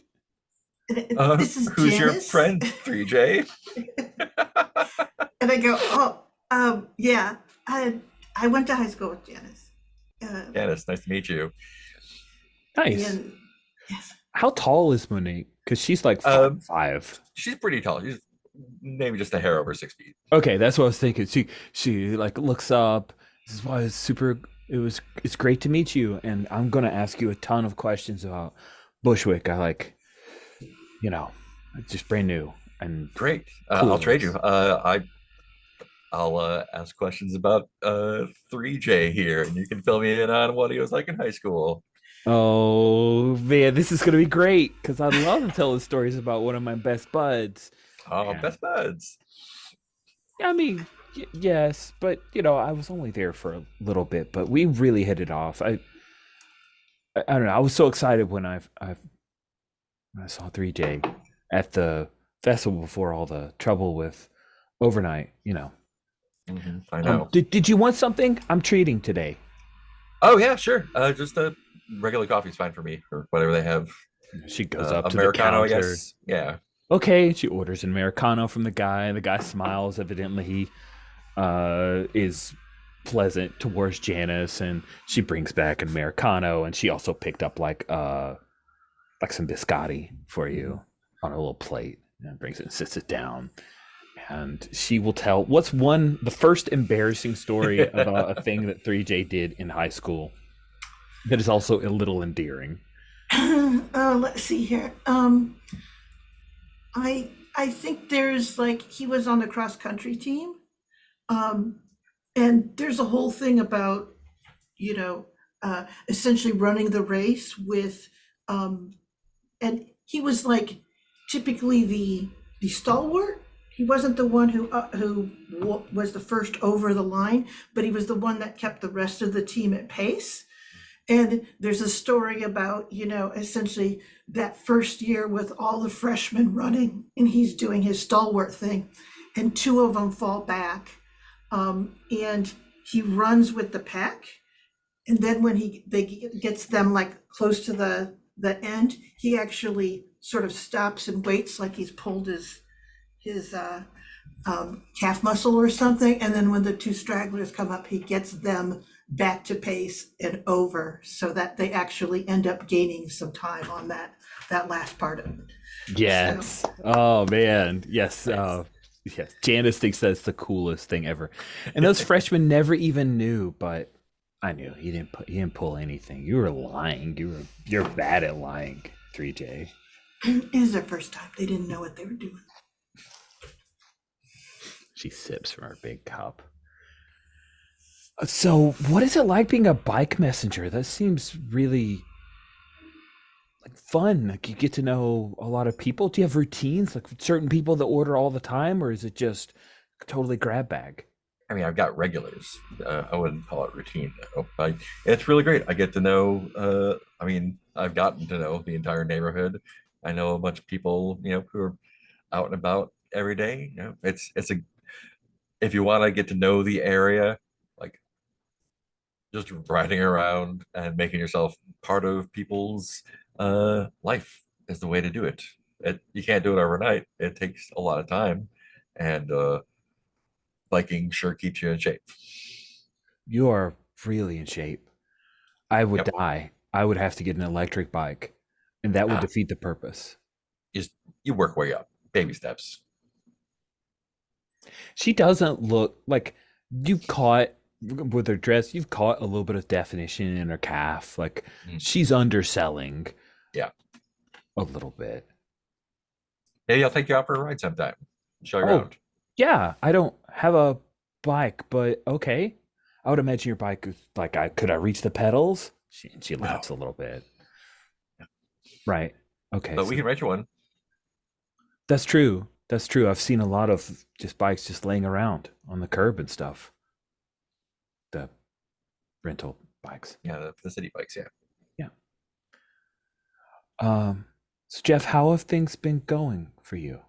And this is Who's your Janice. friend, 3J? And I go, yeah, I went to high school with Janice. Janice, nice to meet you. Nice. And yes, How tall is Monique? Because she's like 5'5". She's pretty tall. She's maybe just a hair over 6 feet. Okay, that's what I was thinking. She like looks up. This is why it's great to meet you, and I'm gonna ask you a ton of questions about Bushwick. I like, it's just brand new and Great. Cool. I'll trade you. I'll ask questions about 3J here, and you can fill me in on what he was like in high school. oh man, this is gonna be great because I love telling stories about one of my best buds. Oh, Yeah. best buds. I mean, yes, but I was only there for a little bit, but we really hit it off. I don't know. I was so excited when I saw 3J at the festival before all the trouble with overnight. I know. Did you want something? I'm treating today. Oh yeah, sure. Just a regular coffee's fine for me, or whatever they have. She goes up to the Americano, I counter. guess. Yeah. Okay, she orders an Americano from the guy. The guy smiles. Evidently, he is pleasant towards Janice, and she brings back an Americano, and she also picked up like some biscotti for you on a little plate, and brings it and sits it down. And she will tell the first embarrassing story about a thing that 3J did in high school that is also a little endearing. let's see here. I think there's he was on the cross country team, and there's a whole thing about essentially running the race with, and he was typically the stalwart. He wasn't the one who was the first over the line, but he was the one that kept the rest of the team at pace. And there's a story about, essentially that first year with all the freshmen running, and he's doing his stalwart thing, and two of them fall back. And he runs with the pack. And then when they gets them close to the end, he actually sort of stops and waits like he's pulled his calf muscle or something. And then when the two stragglers come up, he gets them back to pace and over, so that they actually end up gaining some time on that last part of it. Yes. Oh man. Yes. Yes. Janice thinks that's the coolest thing ever, and those freshmen never even knew. But I knew he didn't pull anything. You were lying. You're bad at lying, 3J. It was their first time. They didn't know what they were doing. She sips from her big cup. So, what is it like being a bike messenger? That seems really like fun. Like you get to know a lot of people. Do you have routines, like certain people that order all the time, or is it just totally grab bag? I mean, I've got regulars. I wouldn't call it routine, though. But it's really great. I get to know. I mean, I've gotten to know the entire neighborhood. I know a bunch of people, who are out and about every day. It's a if you want to get to know the area, like just riding around and making yourself part of people's life is the way to do it. You can't do it overnight. It takes a lot of time, and biking sure keeps you in shape. You are really in shape. I would Yep. die. I would have to get an electric bike, and that would Ah, defeat the purpose. just you work way up, baby steps. She doesn't look like you've caught with her dress, you've caught a little bit of definition in her calf. Like Mm. she's underselling Yeah. a little bit. Maybe I'll take you out for a ride sometime. Show you Oh, around. yeah, I don't have a bike, but okay. I would imagine your bike is like I reach the pedals? She No, laughs a little bit. Right. Okay, but we so can rent you one. that's true. That's true. I've seen a lot of just bikes just laying around on the curb and stuff. The rental bikes. Yeah, the city bikes. Yeah. Yeah. So Jeff, how have things been going for you?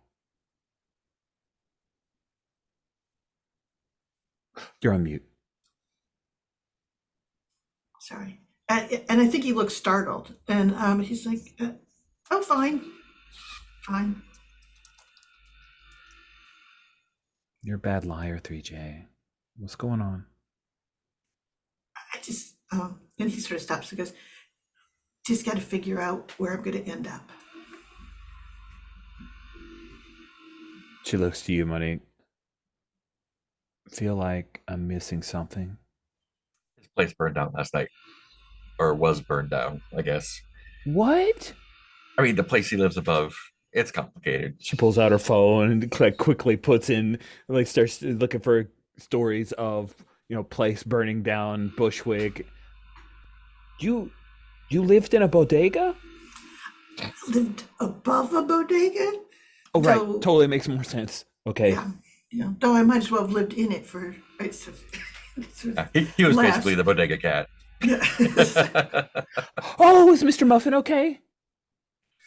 You're on mute. Sorry. And I think he looks startled. And he's like, oh, fine. Fine. You're a bad liar, 3J. What's going on? I just, and he sort of stops and goes, just got to figure out where I'm going to end up. She looks to you, Monique. Feel like I'm missing something. His place burned down last night, or was burned down, I guess. What? I mean, the place he lives above, it's complicated. She pulls out her phone and like quickly puts in, like starts looking for stories of, place burning down, Bushwick. You lived in a bodega? Lived above a bodega? Oh, right. So- Totally makes more sense. Okay. Yeah. Though I might as well have lived in it for. He was Last. basically the bodega cat. Yeah. Oh, is Mr. Muffin okay?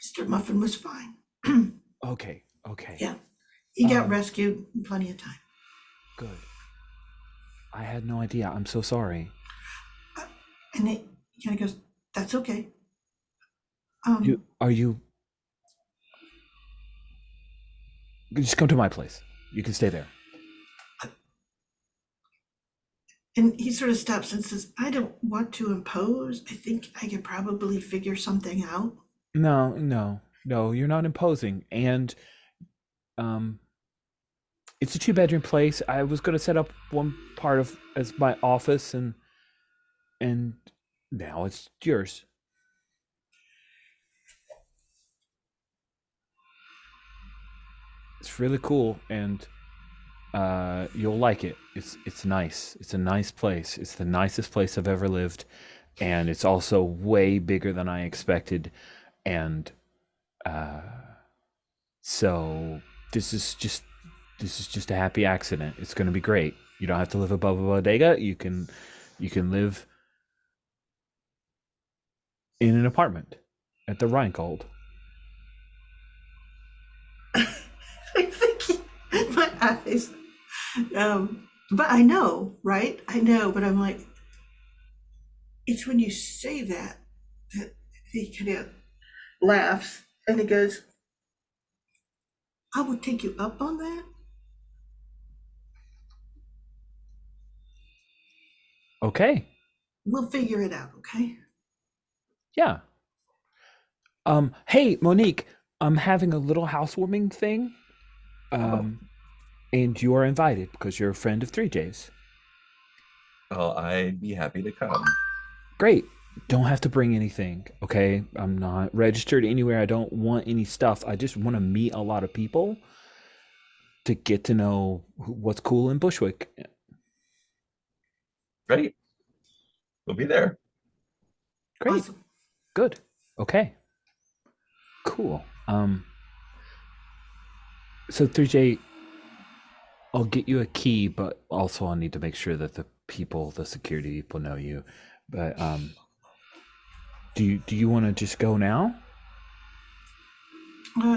Mr. Muffin was fine. Okay. Okay. Yeah. He got Um, rescued in plenty of time. Good. I had no idea. I'm so sorry. And he kind of goes, that's okay. You just come to my place. You can stay there. And he sort of stops and says, I don't want to impose. I think I could probably figure something out. No, you're not imposing. And it's a 2-bedroom place. I was gonna set up one part of as my office and now it's yours. It's really cool and you'll like it. It's nice. It's a nice place. It's the nicest place I've ever lived, and it's also way bigger than I expected. And so this is just a happy accident. It's going to be great. You don't have to live above a bodega. You can live in an apartment at the Rheingold. I think my eyes. But I know, right? I know, but I'm like, it's when you say that he kind of laughs and he goes, I will take you up on that. Okay. We'll figure it out, okay? Yeah. Hey, Monique, I'm having a little housewarming thing. And you are invited because you're a friend of 3J's. Well, I'd be happy to come. Great. Don't have to bring anything, okay? I'm not registered anywhere. I don't want any stuff. I just want to meet a lot of people. to get to know what's cool in Bushwick. Great. We'll be there. Great. Awesome. Good. Okay. Cool. So 3J, I'll get you a key, but also I'll need to make sure that the security people know you. But do you want to just go now?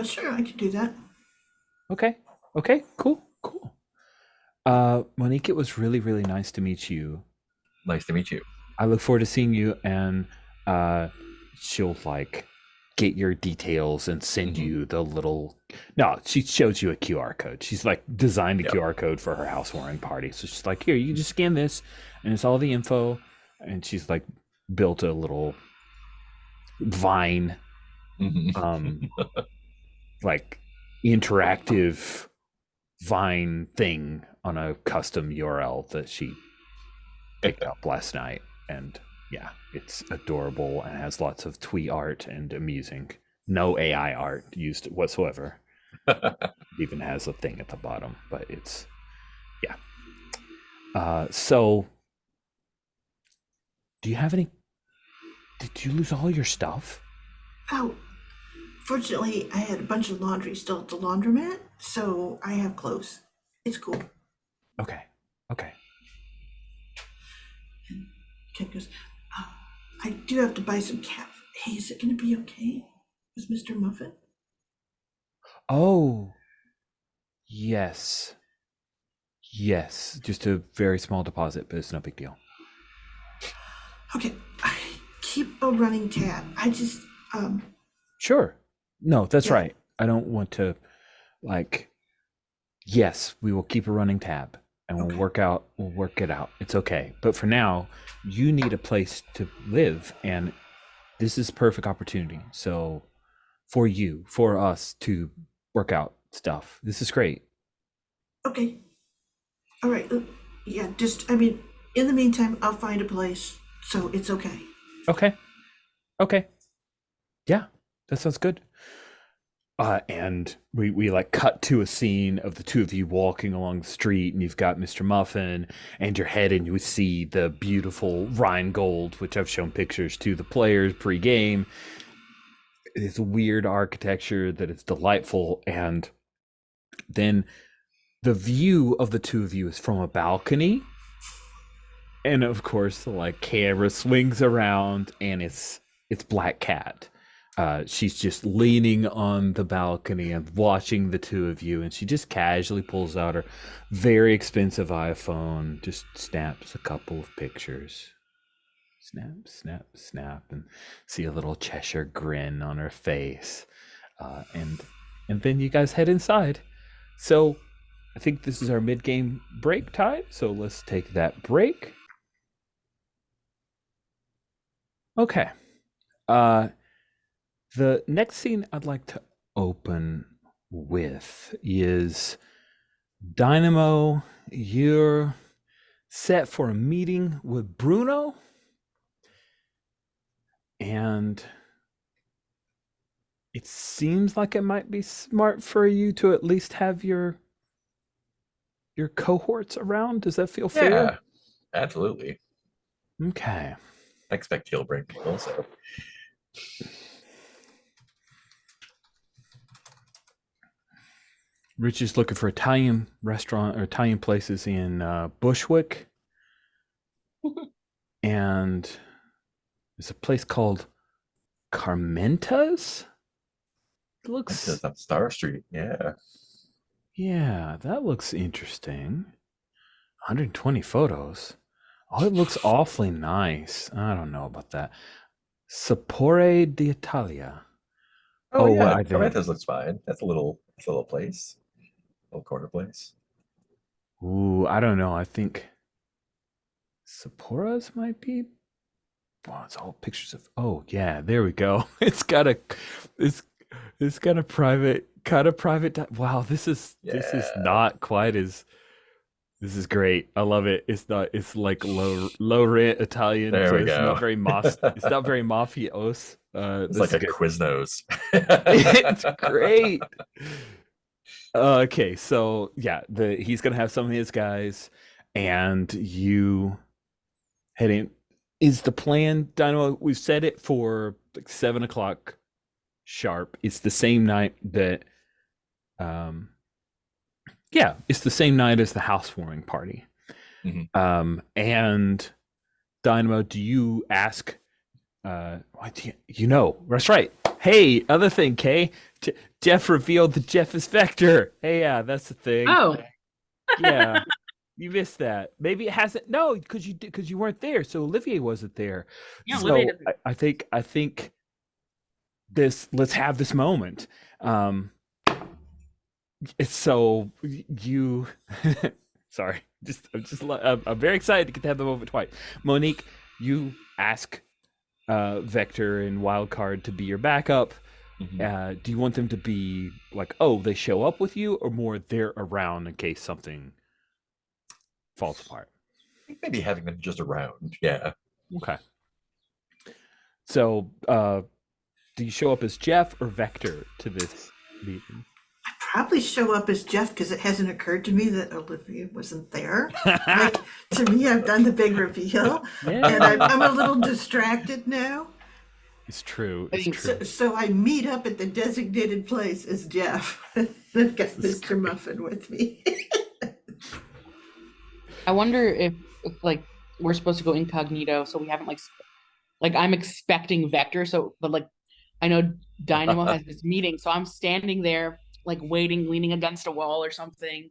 Sure, I can do that. Okay. Okay. Cool. Monique, it was really, really nice to meet you. Nice to meet you. I look forward to seeing you, and she'll like get your details and send you the little. No, she shows you a QR code. She's like designed a QR code for her housewarming party. So she's like, here, you just scan this, and it's all the info. And she's like built a little Vine, like interactive Vine thing on a custom URL that she picked up last night. And yeah, it's adorable and has lots of twee art and amusing. No AI art used whatsoever. It even has a thing at the bottom, but it's so do you have any? Did you lose all your stuff? Oh, fortunately, I had a bunch of laundry still at the laundromat, so I have clothes. It's cool. Okay. Ken goes, I do have to buy some cat. Hey, is it going to be okay with Mr. Muffin? Oh, yes. Just a very small deposit, but it's no big deal. Okay, I keep a running tab. I just, Sure. No, that's Yeah. right. I don't want to, like, yes, we will keep a running tab and we'll Okay. we'll work it out. It's okay. But for now, you need a place to live, and this is perfect opportunity. So for us to work out stuff. This is great. Okay. All right. Yeah, just, I mean, in the meantime, I'll find a place, so it's okay. Okay. Yeah, that sounds good. And we like cut to a scene of the two of you walking along the street, and you've got Mr. Muffin, and you're heading. You see the beautiful Rheingold, which I've shown pictures to the players pre-game. It's weird architecture that is delightful, and then the view of the two of you is from a balcony, and of course the like camera swings around, and it's Black Cat. She's just leaning on the balcony and watching the two of you, and she just casually pulls out her very expensive iPhone, just snaps a couple of pictures. Snap, and see a little Cheshire grin on her face. And then you guys head inside. So I think this is our mid-game break time, so let's take that break. Okay. The next scene I'd like to open with is Dynamo. You're set for a meeting with Bruno, and it seems like it might be smart for you to at least have your cohorts around. Does that feel fair? Yeah, absolutely. Okay. I expect he'll bring people, so. Rich is looking for Italian restaurant or Italian places in Bushwick. And there's a place called Carmenta's. It looks That's on Star Street, yeah. Yeah, that looks interesting. 120 photos. Oh, it looks awfully nice. I don't know about that. Sapore d'Italia. Oh, yeah, I think. Carmentas looks fine. That's a little place. Little corner place. Ooh, I don't know. I think Sapora's might be. Oh, it's all pictures of. Oh yeah, there we go. It's got a private Wow, this is not quite as. This is great. I love it. It's like low rent Italian. There we it's go. not very it's not very mafios. It's like a Quiznos. It's great. Okay, so yeah, he's gonna have some of his guys, and you heading. Is the plan, Dynamo? We've set it for like 7 o'clock sharp. It's the same night that, um, yeah, it's the same night as the housewarming party. And Dynamo, do you ask? That's right. Hey, other thing, Kay. Jeff revealed that Jeff is Vector. Hey, yeah, that's the thing. Oh, Yeah, you missed that. Maybe it hasn't. No, because you weren't there. So Olivier wasn't there. yeah, So Olivia doesn't. I think this. Let's have this moment. It's so you. Sorry, I'm very excited to get to have the moment twice. Monique, you ask Vector and Wildcard to be your backup. Do you want them to be like, oh, they show up with you, or more they're around in case something falls apart? I think maybe having them just around. Yeah. Okay. So, do you show up as Jeff or Vector to this meeting? I probably show up as Jeff because it hasn't occurred to me that Olivia wasn't there. Like, to me, I've done the big reveal, and I'm a little distracted now. It's true. So I meet up at the designated place as Jeff. I've got Mr. Muffin with me. I wonder if like we're supposed to go incognito, so we haven't like I'm expecting Vector, so but like I know Dynamo has this meeting, so I'm standing there like waiting, leaning against a wall or something.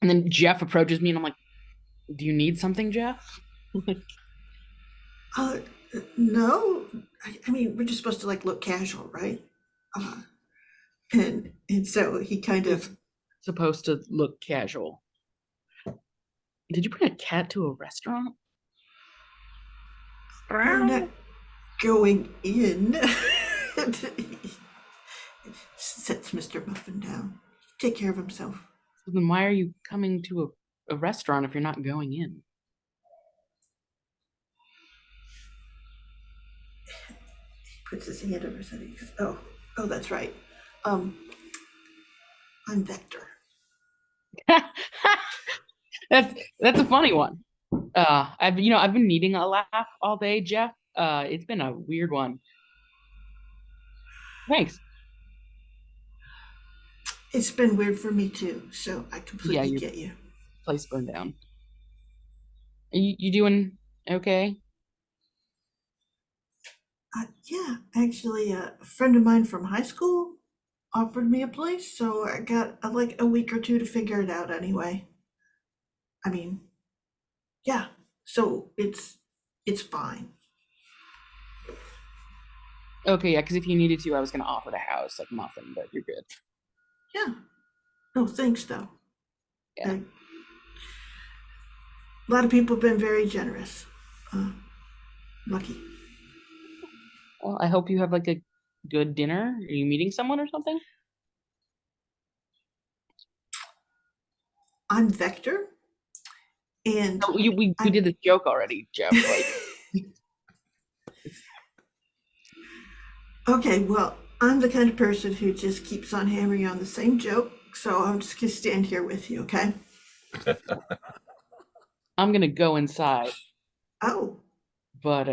And then Jeff approaches me and I'm like, do you need something, Jeff? No. I mean, we're just supposed to like look casual, right? And so he kind of Supposed to look casual. Did you bring a cat to a restaurant? we're not going in. Sets Mr. Muffin down. Take care of himself. So then why are you coming to a restaurant if you're not going in? He puts his hand over his head. He goes, oh, that's right. I'm Vector. That's a funny one. I've been needing a laugh all day, Jeff. It's been a weird one. Thanks. It's been weird for me too, so I completely get you. Place burned down. Are you doing okay? Yeah, actually, a friend of mine from high school offered me a place, so I got like a week or two to figure it out anyway. I mean, yeah, so it's fine. Okay, yeah, because if you needed to, I was gonna offer the house like Muffin, but you're good. Yeah. No, thanks though. Yeah. A lot of people have been very generous. Lucky. Well, I hope you have like a good dinner. Are you meeting someone or something? I'm Vector, and No, we did this joke already, Jeff. Like, okay, well, I'm the kind of person who just keeps on hammering on the same joke, so I'm just gonna stand here with you, okay? I'm gonna go inside, Oh, but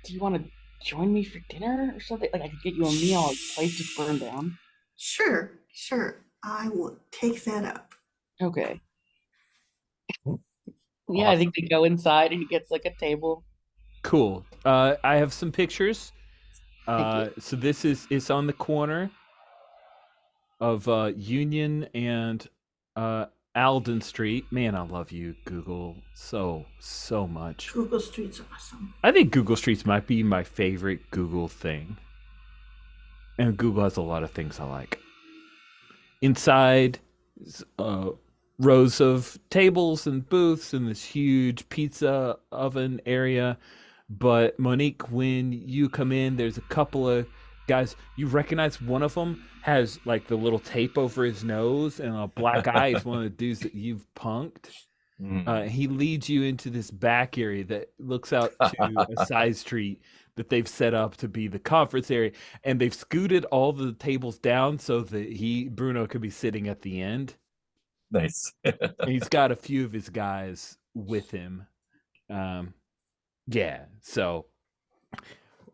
do you want to join me for dinner or something? Like I could get you a meal. Like, the place just burned down. sure. I will take that up. Okay. Yeah, I think they go inside and he gets like a table. Cool. I have some pictures. Thank you. So this is on the corner of Union and Alden Street. Man, I love you, Google, so much. Google Street's awesome. I think Google Streets might be my favorite Google thing. And Google has a lot of things I like. Inside, rows of tables and booths and this huge pizza oven area. But Monique, when you come in, there's a couple of guys. You recognize one of them has like the little tape over his nose and a black eye. Is one of the dudes that you've punked. He leads you into this back area that looks out to a side street that they've set up to be the conference area, and they've scooted all the tables down so that Bruno could be sitting at the end. Nice. And he's got a few of his guys with him. Yeah, so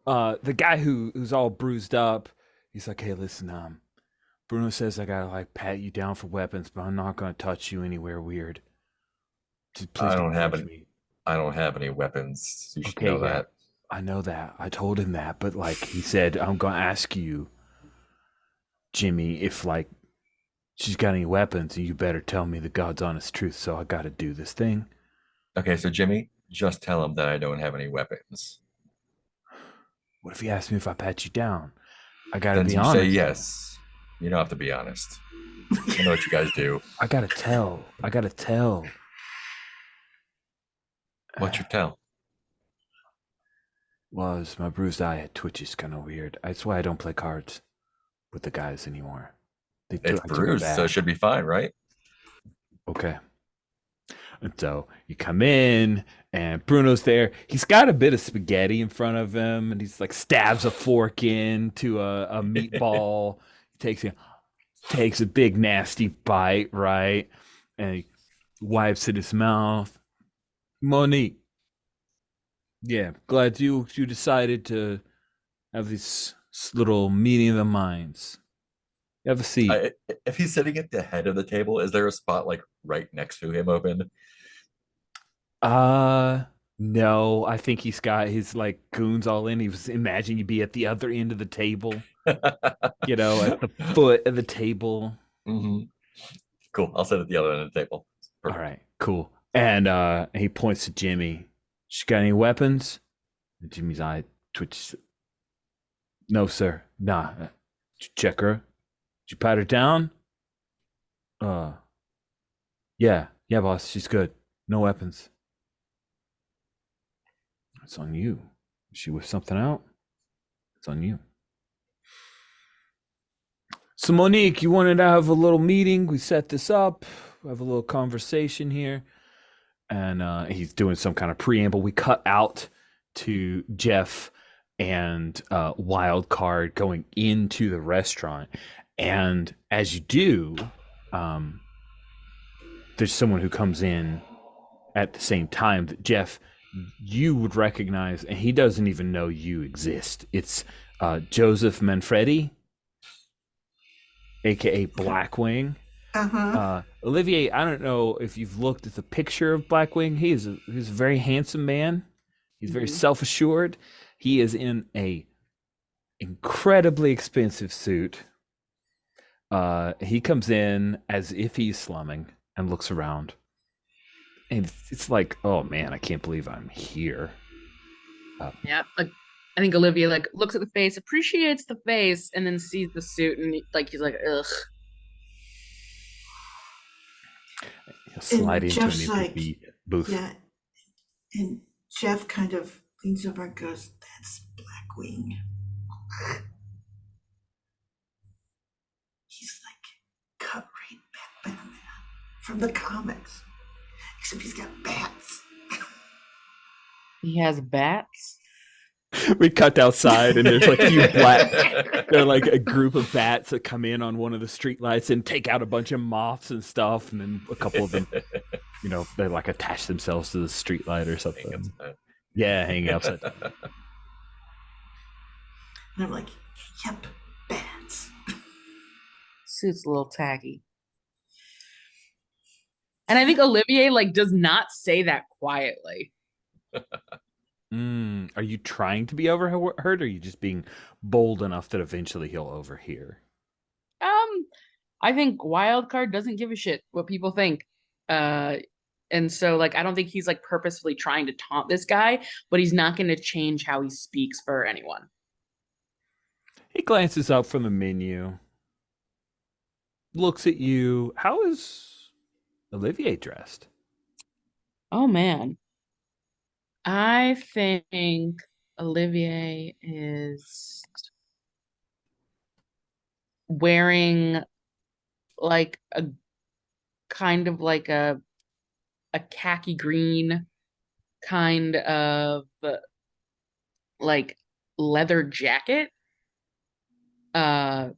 the guy who's all bruised up, he's like, "Hey, listen, Bruno says I gotta like pat you down for weapons, but I'm not gonna touch you anywhere weird. Just please I don't don't have touch any. me." I don't have any weapons. You should Okay, know yeah, that. I know that. I told him that, but like he said, I'm gonna ask you, Jimmy, if like she's got any weapons, and you better tell me the God's honest truth. So I gotta do this thing. Okay, so Jimmy, just tell him that I don't have any weapons. What if he asks me if I pat you down? I gotta Then be you honest. say yes. You don't have to be honest. I know what you guys do. I gotta tell. What you tell? Was my bruised eye had twitches kind of weird. That's why I don't play cards with the guys anymore. It's I took it bruised, so back. it should be fine, right? Okay. And so you come in, and Bruno's there. He's got a bit of spaghetti in front of him, and he's like stabs a fork into a meatball. He takes a big nasty bite, right? And he wipes at his mouth. Monique. Yeah, glad you decided to have this little meeting of the minds. Have a seat. If he's sitting at the head of the table, is there a spot like right next to him open? No, I think he's got his like goons all in. He was imagining you'd be at the other end of the table, at the foot of the table. Mm-hmm. Cool. I'll sit at the other end of the table. Perfect. All right, cool. And he points to Jimmy. She got any weapons? And Jimmy's eye twitches. No, sir. Nah. Did you check her? Did you pat her down? Yeah, boss. She's good. No weapons. It's on you. If she whips something out, it's on you. So Monique, you wanted to have a little meeting. We set this up. We have a little conversation here. And he's doing some kind of preamble. We cut out to Jeff and Wildcard going into the restaurant. And as you do, there's someone who comes in at the same time that Jeff, you would recognize, and he doesn't even know you exist. It's Joseph Manfredi, aka Blackwing. Olivier, I don't know if you've looked at the picture of Blackwing. He's a very handsome man. He's very self-assured. He is in a incredibly expensive suit. He comes in as if he's slumming and looks around. And it's like, oh man, I can't believe I'm here. Yeah, like I think Olivia like looks at the face, appreciates the face, and then sees the suit, and he's like, ugh. He'll slide into Jeff's an like, empty booth. Yeah, and Jeff kind of leans over and goes, "That's Blackwing." He's like cut right back Batman from the comics, except he's got bats. He has bats. We cut outside, and there's like they're like a group of bats that come in on one of the streetlights and take out a bunch of moths and stuff, and then a couple of them, they like attach themselves to the streetlight or something. Yeah, hanging upside down. And I'm like, yep, bats. Suit's a little tacky. And I think Olivier does not say that quietly. Are you trying to be overheard, or are you just being bold enough that eventually he'll overhear? I think Wildcard doesn't give a shit what people think. And so I don't think he's purposefully trying to taunt this guy, but he's not going to change how he speaks for anyone. He glances up from the menu, looks at you. How is Olivier dressed? Oh man. I think Olivier is wearing a kind of a a khaki green kind of like leather jacket. Uh,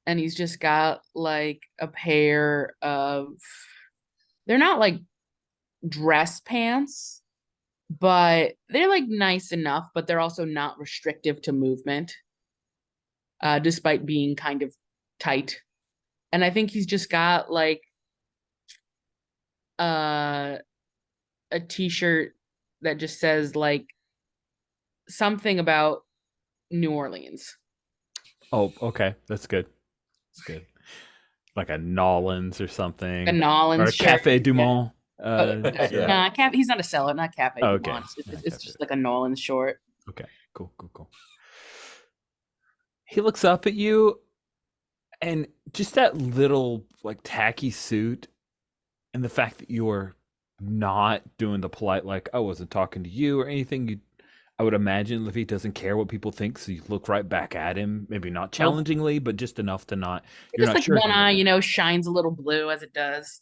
and he's just got like a pair of, they're not like dress pants, but they're like nice enough, but they're also not restrictive to movement, despite being kind of tight. And I think he's just got like uh, a t-shirt that just says like something about New Orleans. Oh, okay. That's good. That's good. Like a Nollins or something. A Nollins or a shirt. Cafe Du Yeah. Monde. Yeah. Nah, he's not a seller, not Cafe Oh, Du okay. Monde. Not It's Cafe. just like a Nolan short. Okay. Cool. He looks up at you, and just that little like tacky suit, and the fact that you're not doing the polite like I wasn't talking to you or anything. I would imagine Livy doesn't care what people think, so you look right back at him, maybe not challengingly, but just enough to not. You're Just not like sure. one eye, shines a little blue as it does.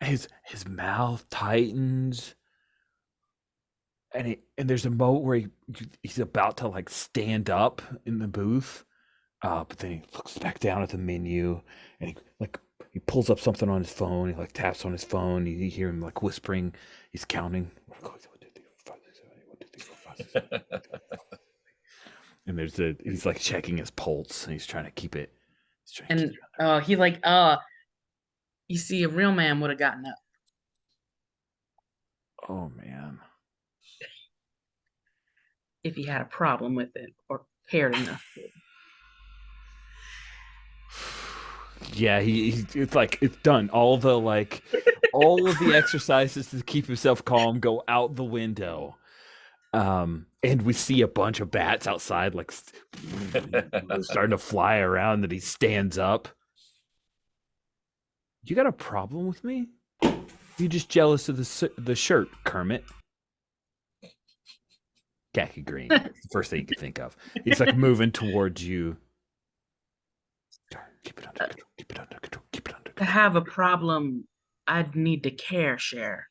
His mouth tightens, and there's a moment where he's about to like stand up in the booth, but then he looks back down at the menu, and he pulls up something on his phone. He like taps on his phone. You hear him like whispering. He's counting. And he's like checking his pulse, and he's trying to keep it. And you see, a real man would have gotten up. Oh man. If he had a problem with it or cared enough to. Yeah, it's like it's done. All of the exercises to keep himself calm go out the window. And we see a bunch of bats outside, like starting to fly around. That he stands up. You got a problem with me? You just jealous of the shirt, Kermit? Khaki green. It's the first thing you can think of. He's like moving towards you. Keep it under control. Keep it under control. Keep it under To control. have a problem, I'd need to share.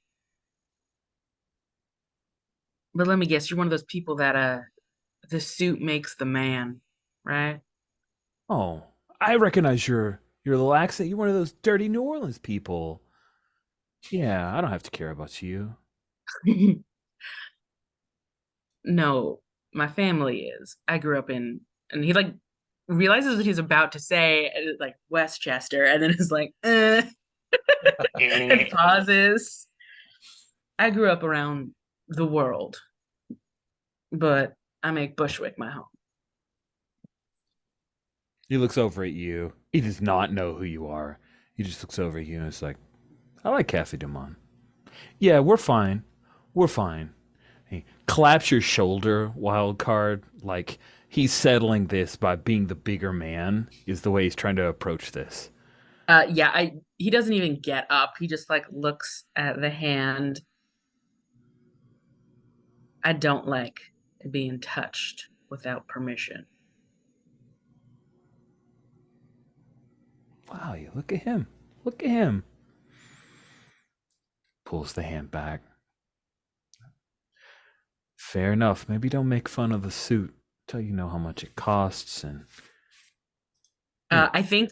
But let me guess, you're one of those people that the suit makes the man, right? Oh, I recognize your little accent. You're one of those dirty New Orleans people. Yeah, I don't have to care about you. No, my family is. I grew up in, and he like realizes that he's about to say like Westchester, and then is like, and pauses. I grew up around the world, but I make Bushwick my home. He looks over at you. He does not know who you are. He just looks over at you and is like, I like Cafe Du Monde. Yeah, we're fine. We're fine. He claps your shoulder, wild card, like he's settling this by being the bigger man, is the way he's trying to approach this. He doesn't even get up. He just like looks at the hand. I don't like being touched without permission. Wow, you look at him. Look at him. Pulls the hand back. Fair enough. Maybe don't make fun of the suit until you know how much it costs. And I think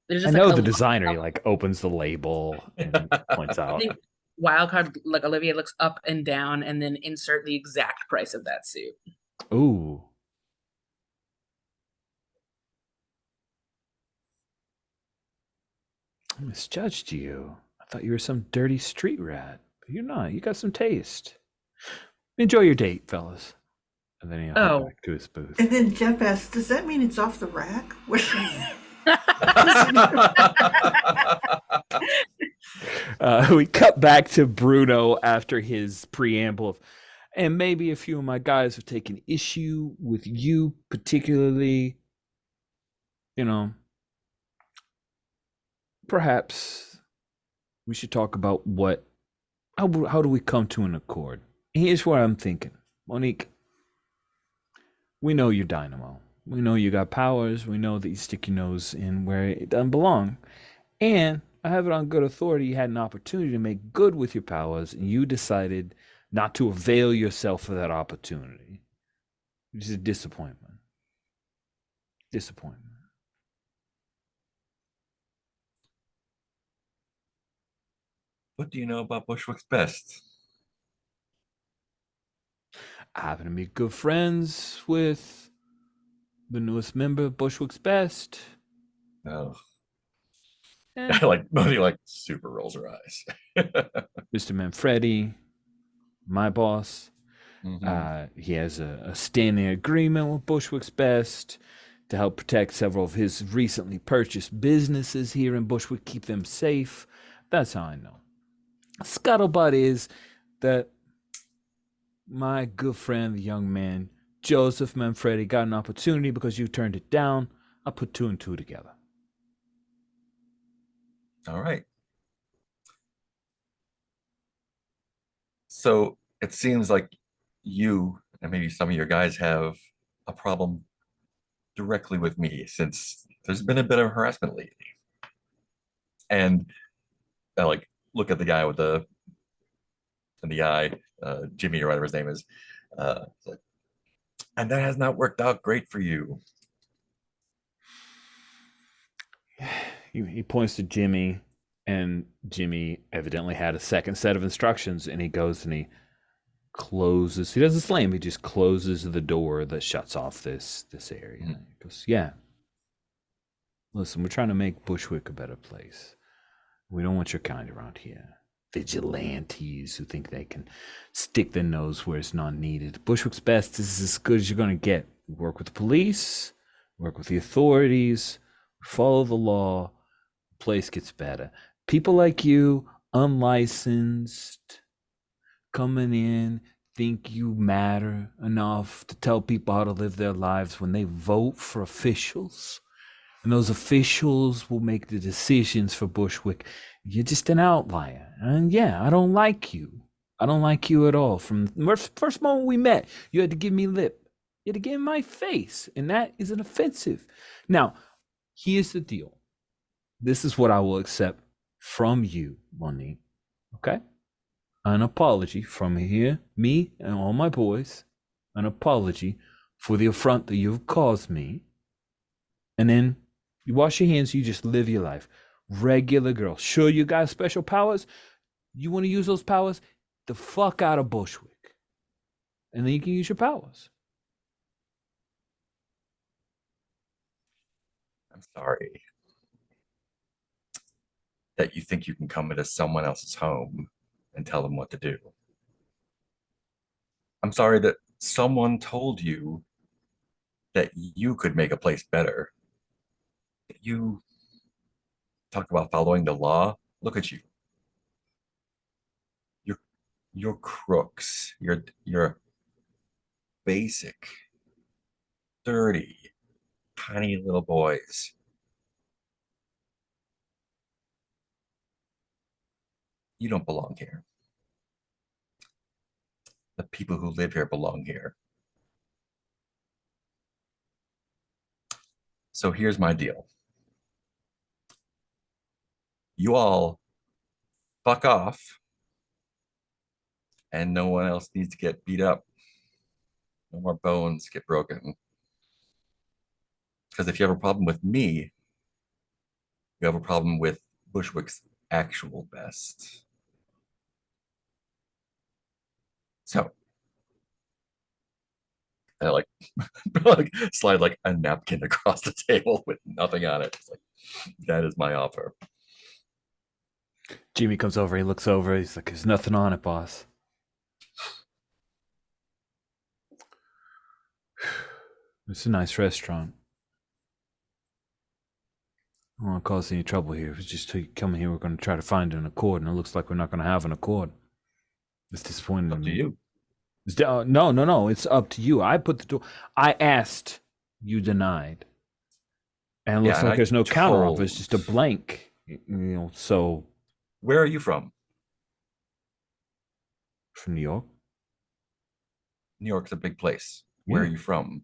there's I just know like the designer. He like opens the label and points I out. think wildcard, like Olivia looks up and down and then insert the exact price of that suit. Ooh. I misjudged you. I thought you were some dirty street rat. But you're not. You got some taste. Enjoy your date, fellas. And then he'll head back to his booth. And then Jeff asks, does that mean it's off the rack? We cut back to Bruno after his preamble of, and maybe a few of my guys have taken issue with you particularly. Perhaps we should talk about how do we come to an accord? Here's what I'm thinking. Monique, we know you're Dynamo. We know you got powers. We know that you stick your nose in where it doesn't belong. And I have it on good authority you had an opportunity to make good with your powers, and you decided not to avail yourself of that opportunity. Which is a disappointment. Disappointment. What do you know about Bushwick's best? I happen to be good friends with the newest member of Bushwick's Best. Oh, And like Bodhi like super rolls her eyes. Mr. Manfredi, my boss. Mhm. He has a standing agreement with Bushwick's Best to help protect several of his recently purchased businesses here in Bushwick, keep them safe. That's how I know. Scuttlebutt is that my good friend, the young man, Joseph Manfredi, got an opportunity because you turned it down. I put two and two together. All right. So it seems like you and maybe some of your guys have a problem directly with me since there's been a bit of harassment lately. And I like look at the guy with the in the eye, Jimmy or whatever his name is. Like, and that has not worked out great for you. He points to Jimmy, and Jimmy evidently had a second set of instructions, and he goes and he closes. He doesn't slam. He just closes the door that shuts off this area. Mhm. He goes, "Yeah, listen, we're trying to make Bushwick a better place. We don't want your kind around here. Vigilantes who think they can stick their nose where it's not needed. Bushwick's Best is as good as you're going to get. We work with the police, work with the authorities, follow the law. The place gets better. People like you, unlicensed, coming in, think you matter enough to tell people how to live their lives when they vote for officials. And those officials will make the decisions for Bushwick. You're just an outlier. And yeah, I don't like you. I don't like you at all. From the first moment we met, you had to give me lip. You had to give me my face. And that is an offensive. Now, here's the deal. This is what I will accept from you, Monique. Okay? An apology from here, me and all my boys. An apology for the affront that you've caused me. And then you wash your hands, you just live your life. Regular girl. Sure, you got special powers. You want to use those powers? The fuck out of Bushwick. And then you can use your powers. I'm sorry that you think you can come into someone else's home and tell them what to do. I'm sorry that someone told you that you could make a place better. You talk about following the law. Look at you. You're you're crooks. You're basic, dirty, tiny little boys. You don't belong here. The people who live here belong here. So here's my deal. You all fuck off, and no one else needs to get beat up. No more bones get broken. Because if you have a problem with me, you have a problem with Bushwick's actual best. So I like, like slide like a napkin across the table with nothing on it. It's like, that is my offer. Jimmy comes over, he looks over, he's like, there's nothing on it, boss. It's a nice restaurant. I don't want to cause any trouble here. If it's just you come here, we're going to try to find an accord, and it looks like we're not going to have an accord. It's disappointing Up to to me. you. No. It's up to you. I put the door. I asked. You denied. And it looks Yeah, like I there's no counteroffer. It's just a told- blank. So Where are you from? from New York. New York's a big place. Where are Yeah. you from?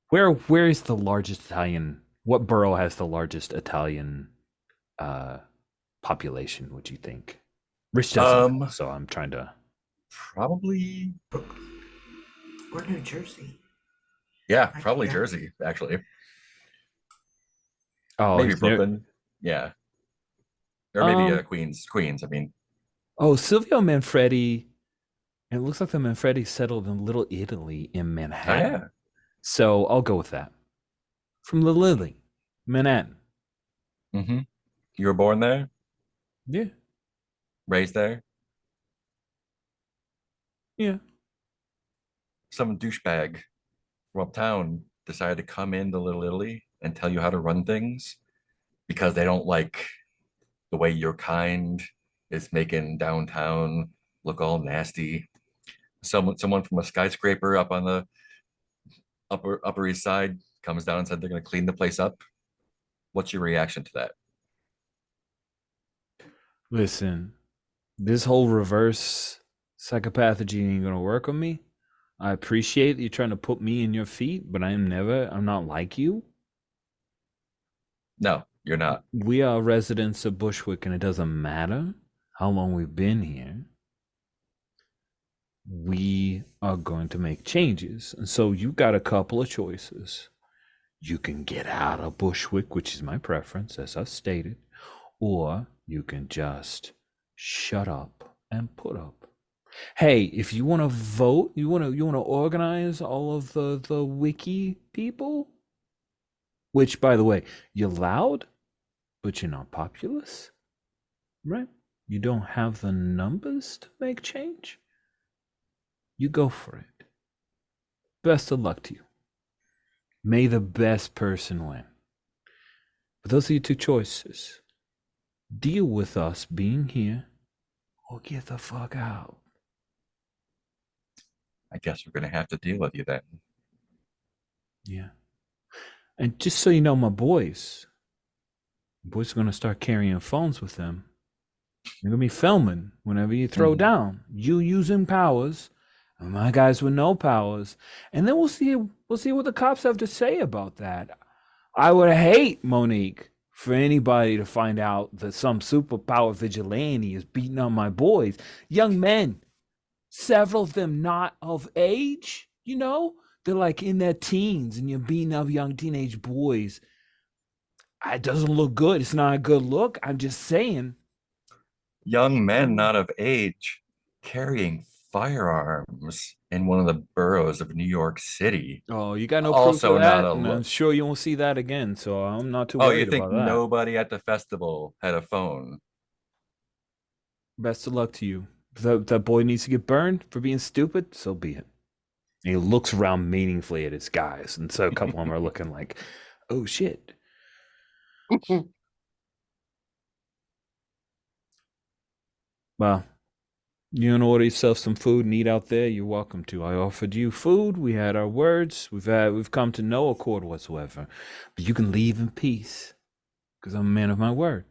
Where is the largest Italian What borough has the largest Italian population, would you think? Rich doesn't know, so I'm trying to. Probably, Or New Jersey. yeah, I probably yeah. Jersey, actually. Oh, Maybe he's near. Brooklyn. Yeah. Or maybe Um. Queens, I mean. Oh, Silvio Manfredi. It looks like the Manfredi settled in Little Italy in Oh Manhattan. yeah. So I'll go with that. From Little Italy, Manhattan. Mm-hmm. You were born there, Yeah, raised there. yeah. Some douchebag from uptown decided to come into Little Italy and tell you how to run things because they don't like the way your kind is making downtown look all nasty. Someone from a skyscraper up on the Upper East Side comes down and said they're going to clean the place up. What's your reaction to that? Listen, this whole reverse psychopathy ain't gonna work on me. I appreciate you trying to put me in your feet, but I'm not like you. No, you're not. We are residents of Bushwick, and it doesn't matter how long we've been here. We are going to make changes. And so you got a couple of choices. You can get out of Bushwick, which is my preference, as I've stated, or you can just shut up and put up. Hey, if you want to vote, you want to organize all of the wiki people, which by the way, you're loud, but you're not populous, right? You don't have the numbers to make change. You go for it. Best of luck to you. May the best person win. But those are your two choices. Deal with us being here or get the fuck out. I guess we're going to have to deal with you then. Yeah. And just so you know, my boys are going to start carrying phones with them. They're going to be filming whenever you throw down. You using powers, and my guys with no powers. And then we'll see what the cops have to say about that. I would hate, Monique, for anybody to find out that some superpower vigilante is beating on my boys. Young men, several of them not of age, they're like in their teens, and you're beating up young teenage boys. It doesn't look good. It's not a good look. I'm just saying. Young men not of age carrying firearms in one of the boroughs of New York City. Oh, you got no proof Also of not that, a and I'm look. sure you won't see that again. So I'm not too Oh, you worried think about that. nobody at the festival had a phone? Best of luck to you. If that boy needs to get burned for being stupid, so be it. And he looks around meaningfully at his guys, and so a couple of them are looking like, "Oh shit." Well, you want to order yourself some food and eat out there, you're welcome to. I offered you food. We had our words. We've come to no accord whatsoever. But you can leave in peace, because I'm a man of my word.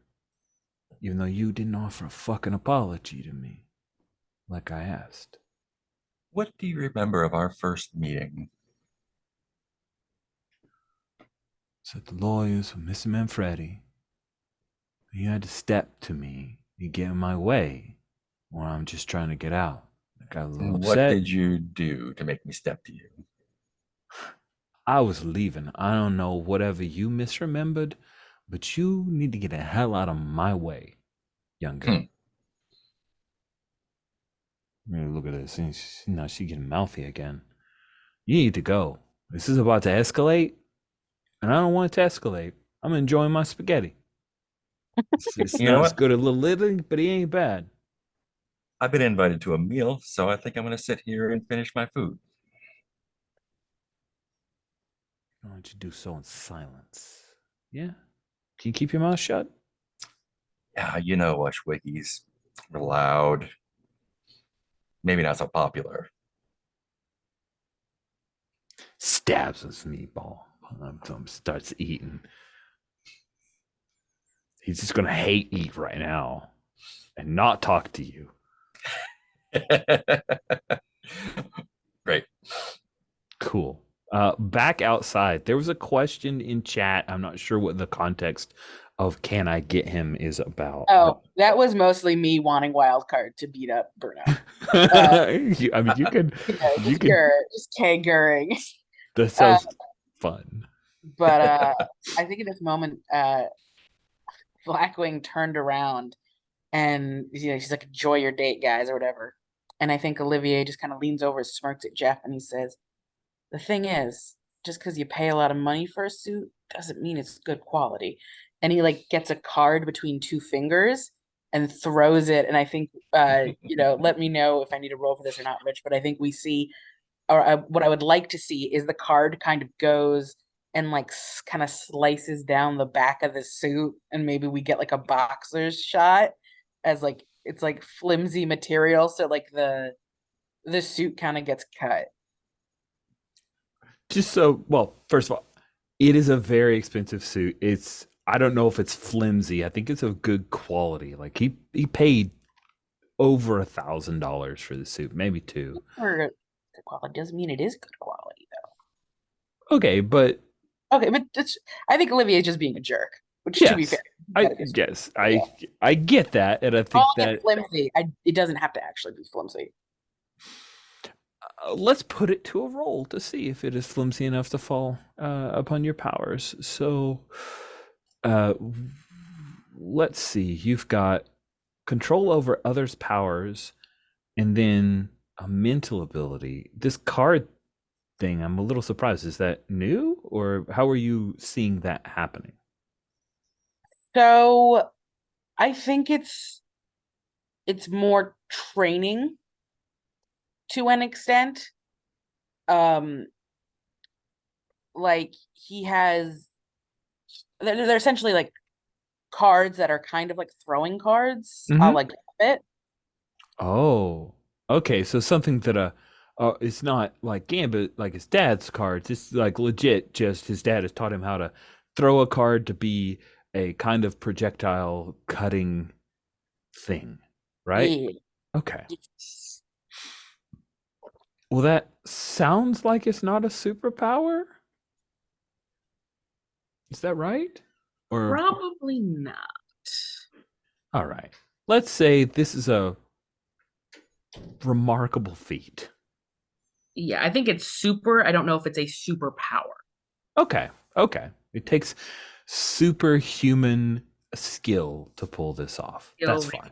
Even though you didn't offer a fucking apology to me, like I asked. What do you remember of our first meeting? So the lawyers for Mr. Manfredi, you had to step to me. You get in my way when I'm just trying to get out. I got a little What upset. did you do to make me step to you? I was leaving. I don't know whatever you misremembered, but you need to get the hell out of my way, young girl. Look at this. Now she's getting mouthy again. You need to go. This is about to escalate, and I don't want it to escalate. I'm enjoying my spaghetti. It's You know not as what? good as Little Italy, but he ain't bad. I've been invited to a meal, so I think I'm going to sit here and finish my food. Why don't you do so in silence? Yeah? Can you keep your mouth shut? Yeah, you know us wikis. We're loud. Maybe not so popular. Stabs his meatball. Starts eating. He's just gonna hate eat right now and not talk to you. Great. Cool. Back outside, there was a question in chat. I'm not sure what the context of "Can I get him" is about. Oh, that was mostly me wanting Wildcard to beat up Bruno. I mean, you could, Just kangering. that sounds fun. But I think in this moment, Blackwing turned around and she's like, "Enjoy your date, guys," or whatever. And I think Olivier just kind of leans over, smirks at Jeff, and he says, "The thing is, just because you pay a lot of money for a suit doesn't mean it's good quality." And he like gets a card between two fingers and throws it. And I think, let me know if I need to roll for this or not, Rich. But I think we see, or what I would like to see is the card kind of goes and like kind of slices down the back of the suit, and maybe we get like a boxer's shot as like it's like flimsy material, so like the suit kind of gets cut. First of all, it is a very expensive suit. I don't know if it's flimsy. I think it's of good quality. Like he paid over $1,000 for the suit, maybe $2,000. For good quality doesn't mean it is good quality though. Okay, but I think Olivier is just being a jerk. Which, yes, to be fair, I get that, and I think that flimsy. It doesn't have to actually be flimsy. Let's put it to a roll to see if it is flimsy enough to fall upon your powers. So, let's see. You've got control over others' powers, and then a mental ability. This card thing, I'm a little surprised. Is that new, or how are you seeing that happening? So, I think it's more training to an extent. Like he has, they're essentially like cards that are kind of like throwing cards. Mhm. I'll like it. Oh, okay. So something that it's not like Gambit, like his dad's cards. It's like legit. Just his dad has taught him how to throw a card to be a kind of projectile cutting thing, right? Yeah. Okay. Well, that sounds like it's not a superpower. Is that right? Or Probably not. all right. Let's say this is a remarkable feat. Yeah, I think it's super. I don't know if it's a superpower. Okay. It takes superhuman skill to pull this off. That's fine.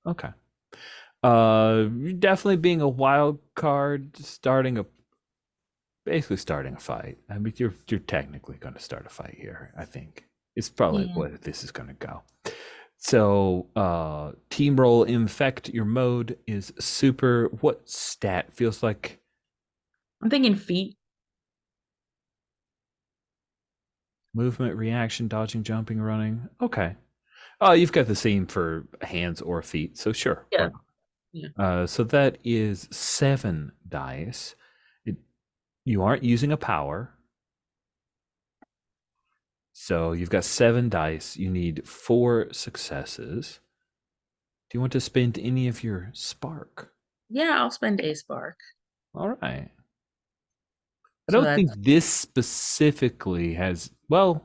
Okay. Definitely being a wild card, basically starting a fight. I mean, you're technically going to start a fight here. I think it's probably what this is going to go. So, team roll infect. Your mode is super. What stat feels like? I'm thinking feet. Movement, reaction, dodging, jumping, running. Okay. Oh, you've got the same for hands or feet, so sure. Yeah. So that is 7 dice. You aren't using a power. So you've got 7 dice. You need 4 successes. Do you want to spend any of your spark? Yeah, I'll spend a spark. All right. I don't think this specifically has, I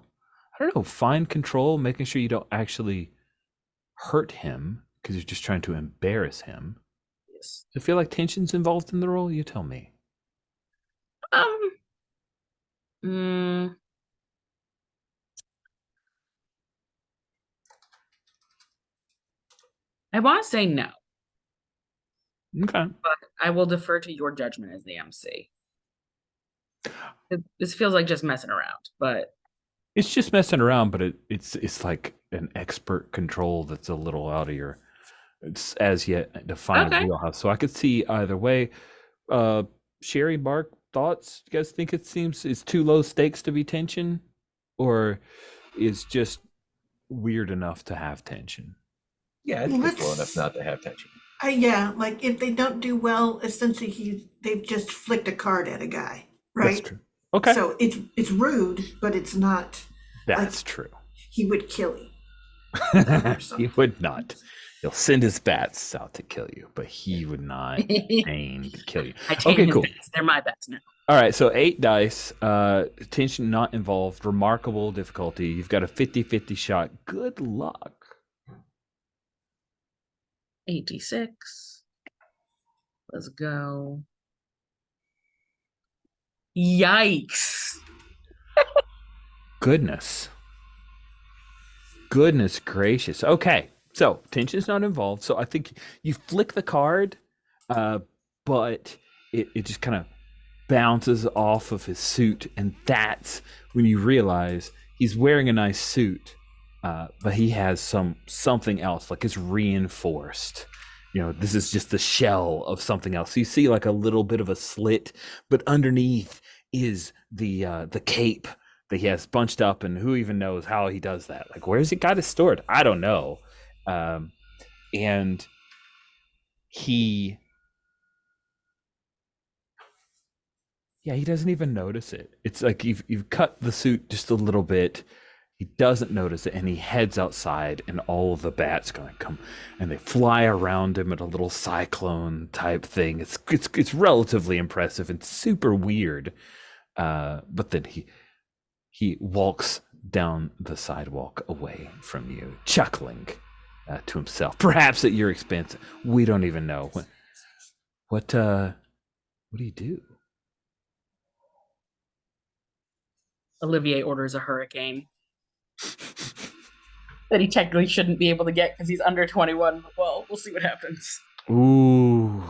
don't know, fine control, making sure you don't actually hurt him because you're just trying to embarrass him. Yes. Does it feel like tension's involved in the role? You tell me. I want to say no. Okay. But I will defer to your judgment as the MC. This feels like just messing around, but it's just messing around, but it's like an expert control that's a little out of your it's as yet defined wheelhouse. So I could see either way. Sherry, Mark, thoughts? You guys think it's too low stakes to be tension, or is just weird enough to have tension? Yeah, I think it's low enough not to have tension. Yeah, like if they don't do well, essentially they've just flicked a card at a guy, right? That's true. Okay. So it's rude, but it's not. That's true. He would kill you. He would not. He'll send his bats out to kill you, but he would not aim to kill you. I tame his bats. They're my bats now. All right, so 8 dice, tension not involved, remarkable difficulty. You've got a 50-50 shot. Good luck. 86. Let's go. Yikes. Goodness. Goodness gracious. Okay, so tension's not involved. So I think you flick the card, but it just kind of bounces off of his suit, and that's when you realize he's wearing a nice suit, but he has something else, like it's reinforced. This is just the shell of something else. So you see like a little bit of a slit, but underneath is the cape that he has bunched up, and who even knows how he does that? Like, where's he got it stored? I don't know. And he doesn't even notice it. It's like you've cut the suit just a little bit. He doesn't notice it, and he heads outside, and all of the bats gonna come, and they fly around him at a little cyclone type thing. It's relatively impressive and super weird. But then he walks down the sidewalk away from you, chuckling to himself, perhaps at your expense. We don't even know. What do you do? Olivier orders a hurricane that he technically shouldn't be able to get because he's under 21. But well, we'll see what happens. Ooh,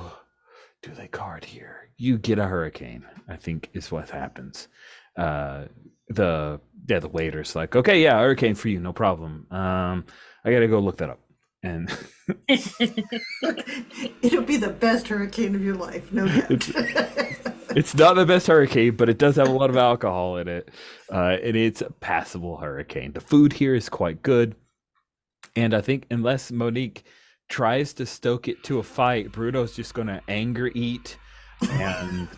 do they card here? You get a hurricane, I think is what happens. The waiter's like, okay, yeah, hurricane for you, no problem. I gotta go look that up. And It'll be the best hurricane of your life, no doubt. it's not the best hurricane, but it does have a lot of alcohol in it. And it's a passable hurricane. The food here is quite good. And I think unless Monique tries to stoke it to a fight, Bruno's just going to anger eat. And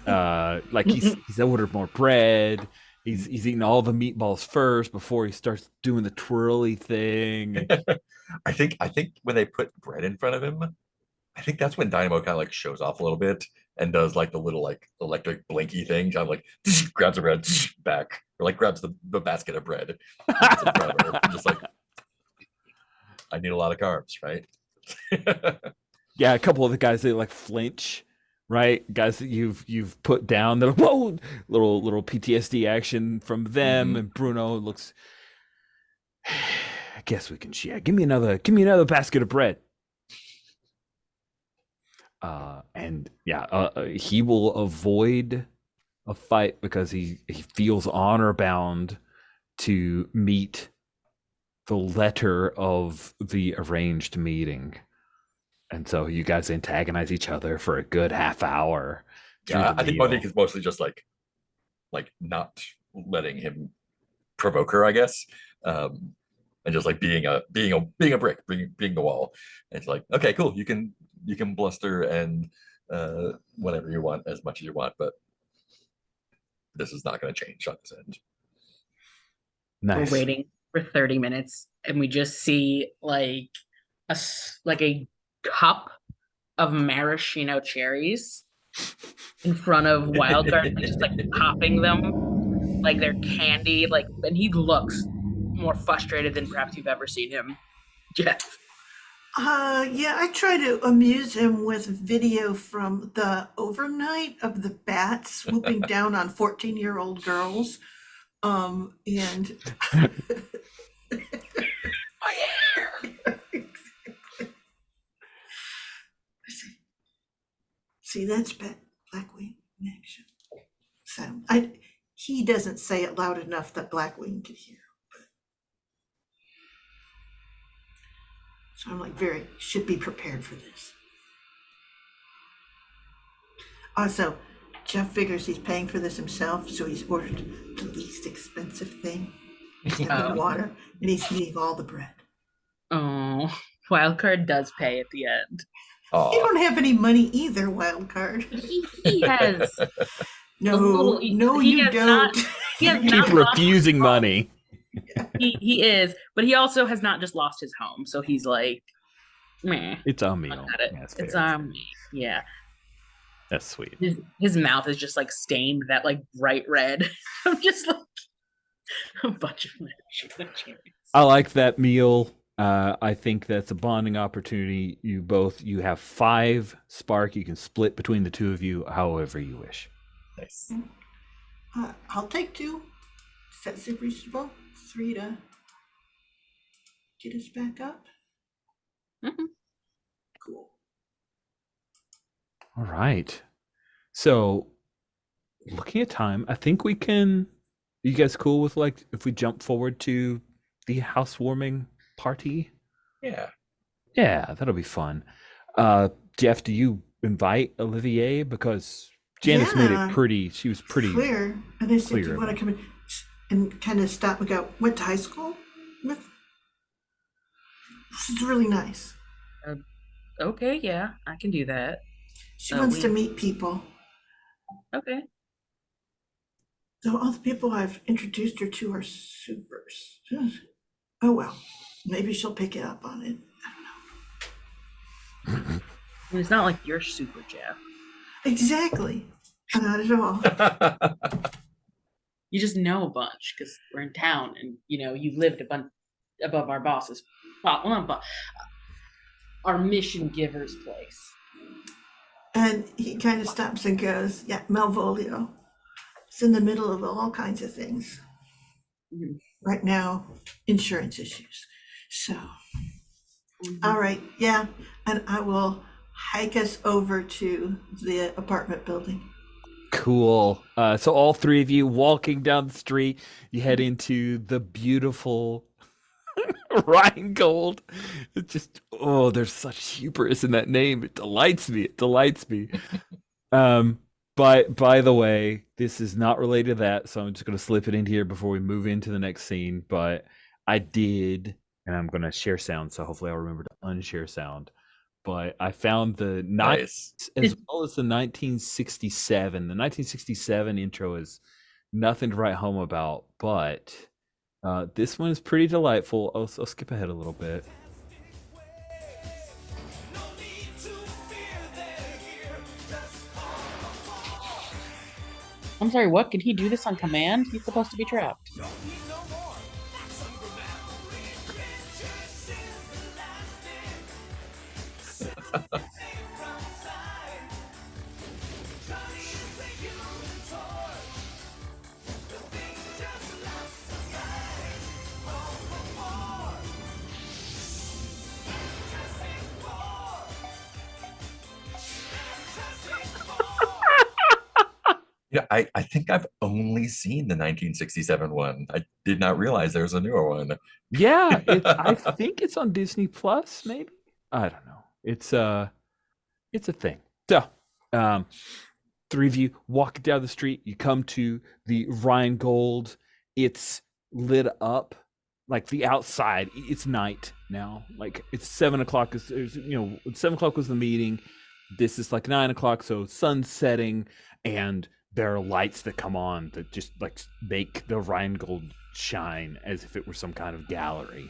like he's ordered more bread. He's eating all the meatballs first before he starts doing the twirly thing. I think when they put bread in front of him, I think that's when Dynamo kind of like shows off a little bit and does like the little like electric blinky thing, kind of like grabs the bread back, or like grabs the basket of bread, puts it in front of her, just like, I need a lot of carbs, right? Yeah, a couple of the guys, they like flinch, right? Guys that you've put down, they're like, whoa, little PTSD action from them. And Bruno looks, I guess we can share. Give me another basket of bread. He will avoid a fight because he feels honor bound to meet the letter of the arranged meeting. And so you guys antagonize each other for a good half hour. Yeah, I think Monique is mostly just like not letting him provoke her, I guess. And just like being a brick, being the wall. And it's like, okay, cool, you can bluster and whatever you want, as much as you want, but this is not going to change on this end. Nice. We're waiting for 30 minutes, and we just see like a cup of maraschino cherries in front of Wildcard, just like popping them like they're candy. Like, and he looks more frustrated than perhaps you've ever seen him, Jeff. Yeah, I try to amuse him with video from the overnight of the bats swooping down on 14-year-old girls. And My hair. See, that's Blackwing in action. So he doesn't say it loud enough that Blackwing could hear. So I'm like, should be prepared for this. Also, Jeff figures he's paying for this himself, so he's ordered the least expensive thing. He's got the water, and he's eating all the bread. Oh, Wildcard does pay at the end. You don't have any money either, Wildcard. He has. No, you don't. He has Keep not refusing money. He is, but he also has not just lost his home, so he's like, meh. It's on me. It's on me. Yeah. That's sweet. His mouth is just like stained that like bright red. I'm just like a bunch of cherries. I like that meal. I think that's a bonding opportunity. You have 5 spark. You can split between the two of you however you wish. Nice. I'll take 2. Does that seem reasonable? 3 to get us back up. Mhm. Cool. All right. So, looking at time, I think we can. You guys cool with like if we jump forward to the housewarming party? Yeah. Yeah, that'll be fun. Jeff, do you invite Olivier because Janice made Yeah. it pretty? She was pretty Clear. And I said, clear do you want to about come in and kind of stop and go, went to high school with? This is really nice. Okay, yeah, I can do that. She wants to we- meet people. Okay. So all the people I've introduced her to are supers. Oh well, maybe she'll pick it up on it. I don't know. It's not like you're super Jeff. Exactly. Not at all. You just know a bunch because we're in town and you've lived a bunch above our boss's well, not boss, our mission giver's place. And he kind of stops and goes, yeah, Malvolio. It's in the middle of all kinds of things. Mhm. Right now, insurance issues. So, Mhm. all right, yeah. And I will hike us over to the apartment building. Cool. So all 3 of you walking down the street, you head into the beautiful Rheingold. It's just there's such hubris in that name. It delights me. It delights me. By the way, this is not related to that, so I'm just gonna slip it in here before we move into the next scene. But I did, and I'm gonna share sound, so hopefully I'll remember to unshare sound. But I found the Nice. as well as the 1967. The 1967 intro is nothing to write home about, but this one is pretty delightful. I'll skip ahead a little bit. I'm sorry, what? Can he do this on command? He's supposed to be trapped. Yeah, I think I've only seen the 1967 one. I did not realize there was a newer one. Yeah, I think it's on Disney Plus, maybe. I don't know. It's a thing. So, 3 of you walk down the street. You come to the Rheingold. It's lit up, like the outside. It's night now. Like it's 7:00. 7:00 was the meeting. This is like 9:00, so sun's setting, and there are lights that come on that just like make the Rheingold shine as if it were some kind of gallery.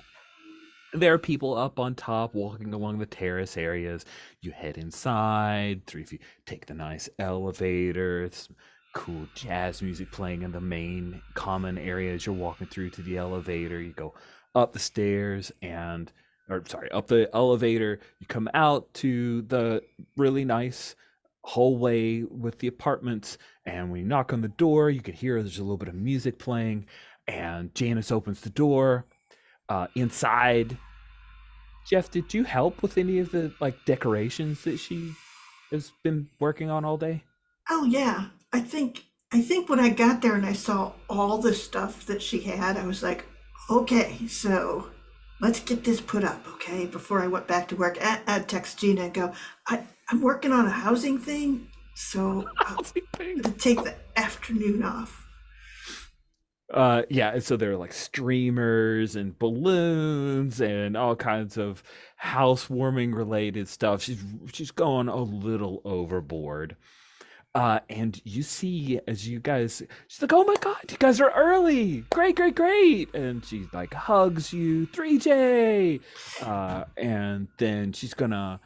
There are people up on top walking along the terrace areas. You head inside. 3 of you take the nice elevator. It's cool jazz music playing in the main common area as you're walking through to the elevator. You go up the stairs up the elevator. You come out to the really nice hallway with the apartments, and when you knock on the door, you can hear there's a little bit of music playing, and Janice opens the door. Inside, Jeff, did you help with any of the like decorations that she has been working on all day? Oh yeah, I think when I got there and I saw all the stuff that she had, I was like, okay, so let's get this put up, okay? Before I went back to work, I'd text Gina and go, I'm working on a housing thing, so I'll take the afternoon off. Yeah, and so there are like streamers and balloons and all kinds of housewarming related stuff. She's going a little overboard. And you see as you guys, she's like, "Oh my God, you guys are early! Great, great, great!" And she like hugs you, 3J. And then she's gonna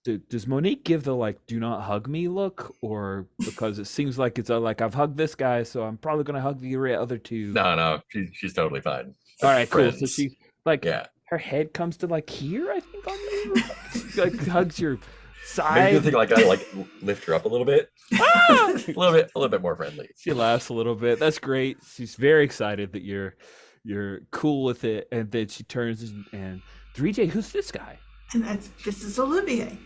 does Monique give the like "do not hug me" look, or because it seems like it's like I've hugged this guy, so I'm probably gonna hug the other two. No, she's totally fine. All right, cool. So Friends. she's like, Yeah. her head comes to like here, I think, on you, like hugs your Maybe you side. think like I like lift her up a little bit. Ah! A little bit more friendly. She laughs a little bit. That's great. She's very excited that you're cool with it, and then she turns and 3J, who's this guy? And this is Olivier.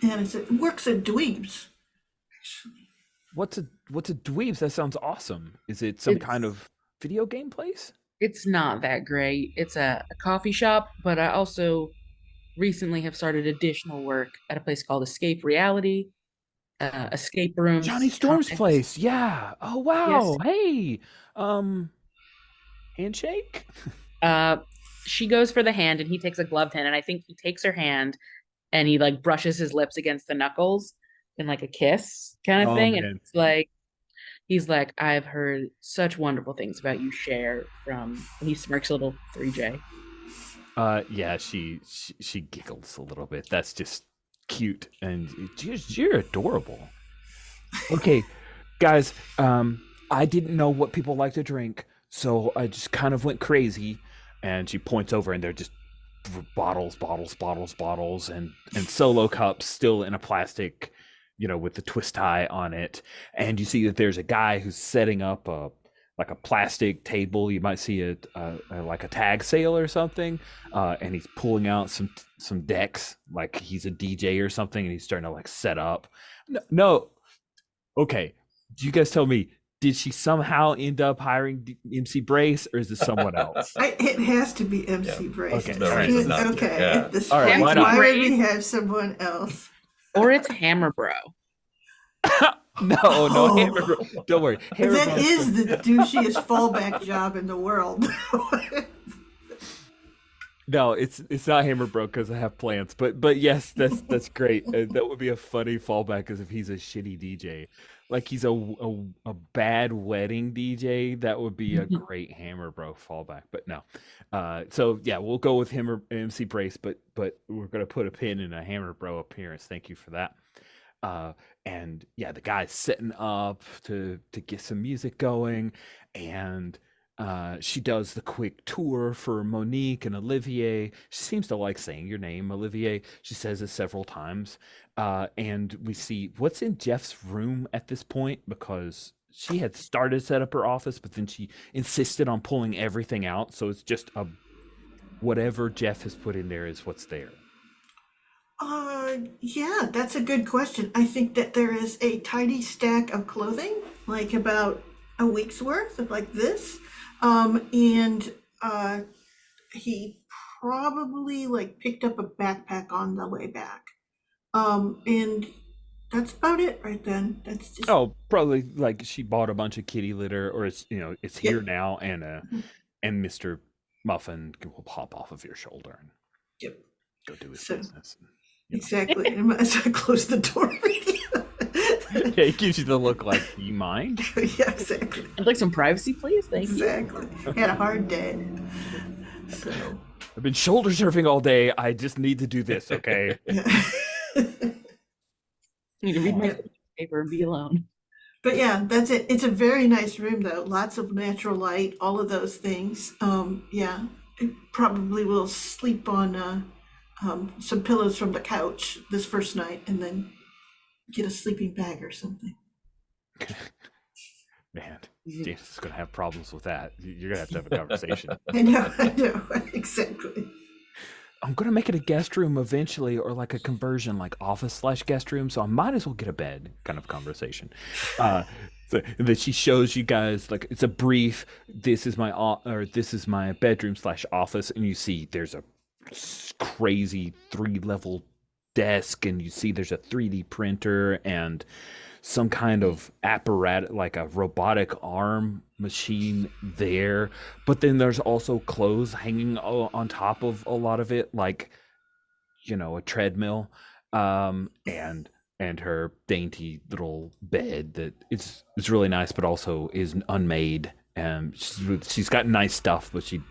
And it works at Dweebs. Actually. What's a dweebs? That sounds awesome. Is it some kind It's- of video game place? It's not that great. It's a coffee shop, but I also recently have started additional work at a place called Escape Reality, escape rooms. Johnny Storm's comics. place. Yeah. Oh wow. Hey. Handshake? She goes for the hand and he takes a gloved hand, and I think he takes her hand and he like brushes his lips against the knuckles in like a kiss kind of Oh, thing. man. And it's like he's like, I've heard such wonderful things about you, Cher, and he smirks a little 3J. Yeah, she giggles a little bit. That's just cute, and you're adorable. Okay, guys, I didn't know what people like to drink, so I just kind of went crazy. And she points over, and they're just bottles, and solo cups still in a plastic, with the twist tie on it. And you see that there's a guy who's setting up a plastic table. You might see it like a tag sale or something, and he's pulling out some decks, like he's a DJ or something, and he's starting to like set up. No. Okay, you guys tell me. Did she somehow end up hiring MC Brace, or is this someone else? It has to be MC Brace. Okay, No all right. reason not to. Okay. Yeah. At this All right, point, why not? why would we have someone else? Or it's Hammer Bro. No, Oh. Hammer Bro. Don't worry. Hammer That Bro- is the douchiest fallback job in the world. No, it's not Hammer Bro because I have plans. But yes, that's great. That would be a funny fallback, as if he's a shitty DJ, like he's a bad wedding DJ. That would be a great Hammer Bro fallback. But no, so yeah, we'll go with him or MC Brace. But we're gonna put a pin in a Hammer Bro appearance. Thank you for that. And yeah, the guy's setting up to get some music going, and she does the quick tour for Monique and Olivier. She seems to like saying your name, Olivier. She says it several times. And we see what's in Jeff's room at this point, because she had started to set up her office, but then she insisted on pulling everything out. So it's just whatever Jeff has put in there is what's there. Yeah, that's a good question. I think that there is a tidy stack of clothing, like about a week's worth of like this. And he probably like picked up a backpack on the way back. And that's about it right then. That's just Oh, probably like she bought a bunch of kitty litter, or it's it's here now, and Mr. Muffin will pop off of your shoulder and Yep. go do his So- business. exactly. I might as well close the door. Yeah, it gives you the look like, you mind? Yeah, exactly. I'd like some privacy, please. Thank you. Exactly. Had a hard day. So I've been shoulder surfing all day. I just need to do this, okay? You can read my paper and be alone. But yeah, that's it. It's a very nice room though. Lots of natural light, all of those things. Yeah, I probably will sleep on some pillows from the couch this first night and then get a sleeping bag or something. Man, James is gonna have problems with that. You're gonna have to have a conversation. I know, exactly. I'm gonna make it a guest room eventually, or like a conversion, like office/guest room. So I might as well get a bed, kind of conversation. So that she shows you guys, like, it's a brief. This is my bedroom/office, and you see there's a crazy 3-level desk, and you see there's a 3D printer and some kind of apparatus, like a robotic arm machine there. But then there's also clothes hanging on top of a lot of it, like, a treadmill, and her dainty little bed that is really nice, but also is unmade. And she's got nice stuff, but she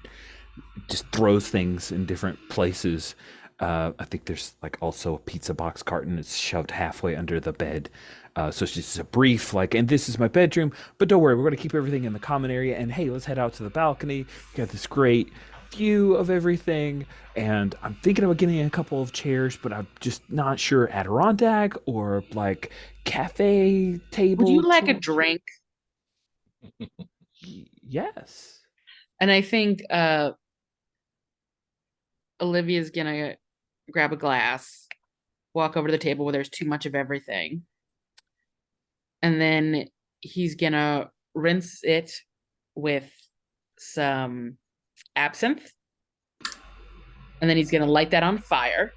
just throws things in different places. I think there's like also a pizza box carton. It's shoved halfway under the bed. So it's just a brief like, and this is my bedroom. But don't worry, we're going to keep everything in the common area. And hey, let's head out to the balcony. We got this great view of everything. And I'm thinking about getting a couple of chairs, but I'm just not sure Adirondack or like cafe table. Would you like a chair. drink? Yes. And I think Olivia's gonna grab a glass, walk over to the table where there's too much of everything, and then he's gonna rinse it with some absinthe, and then he's gonna light that on fire.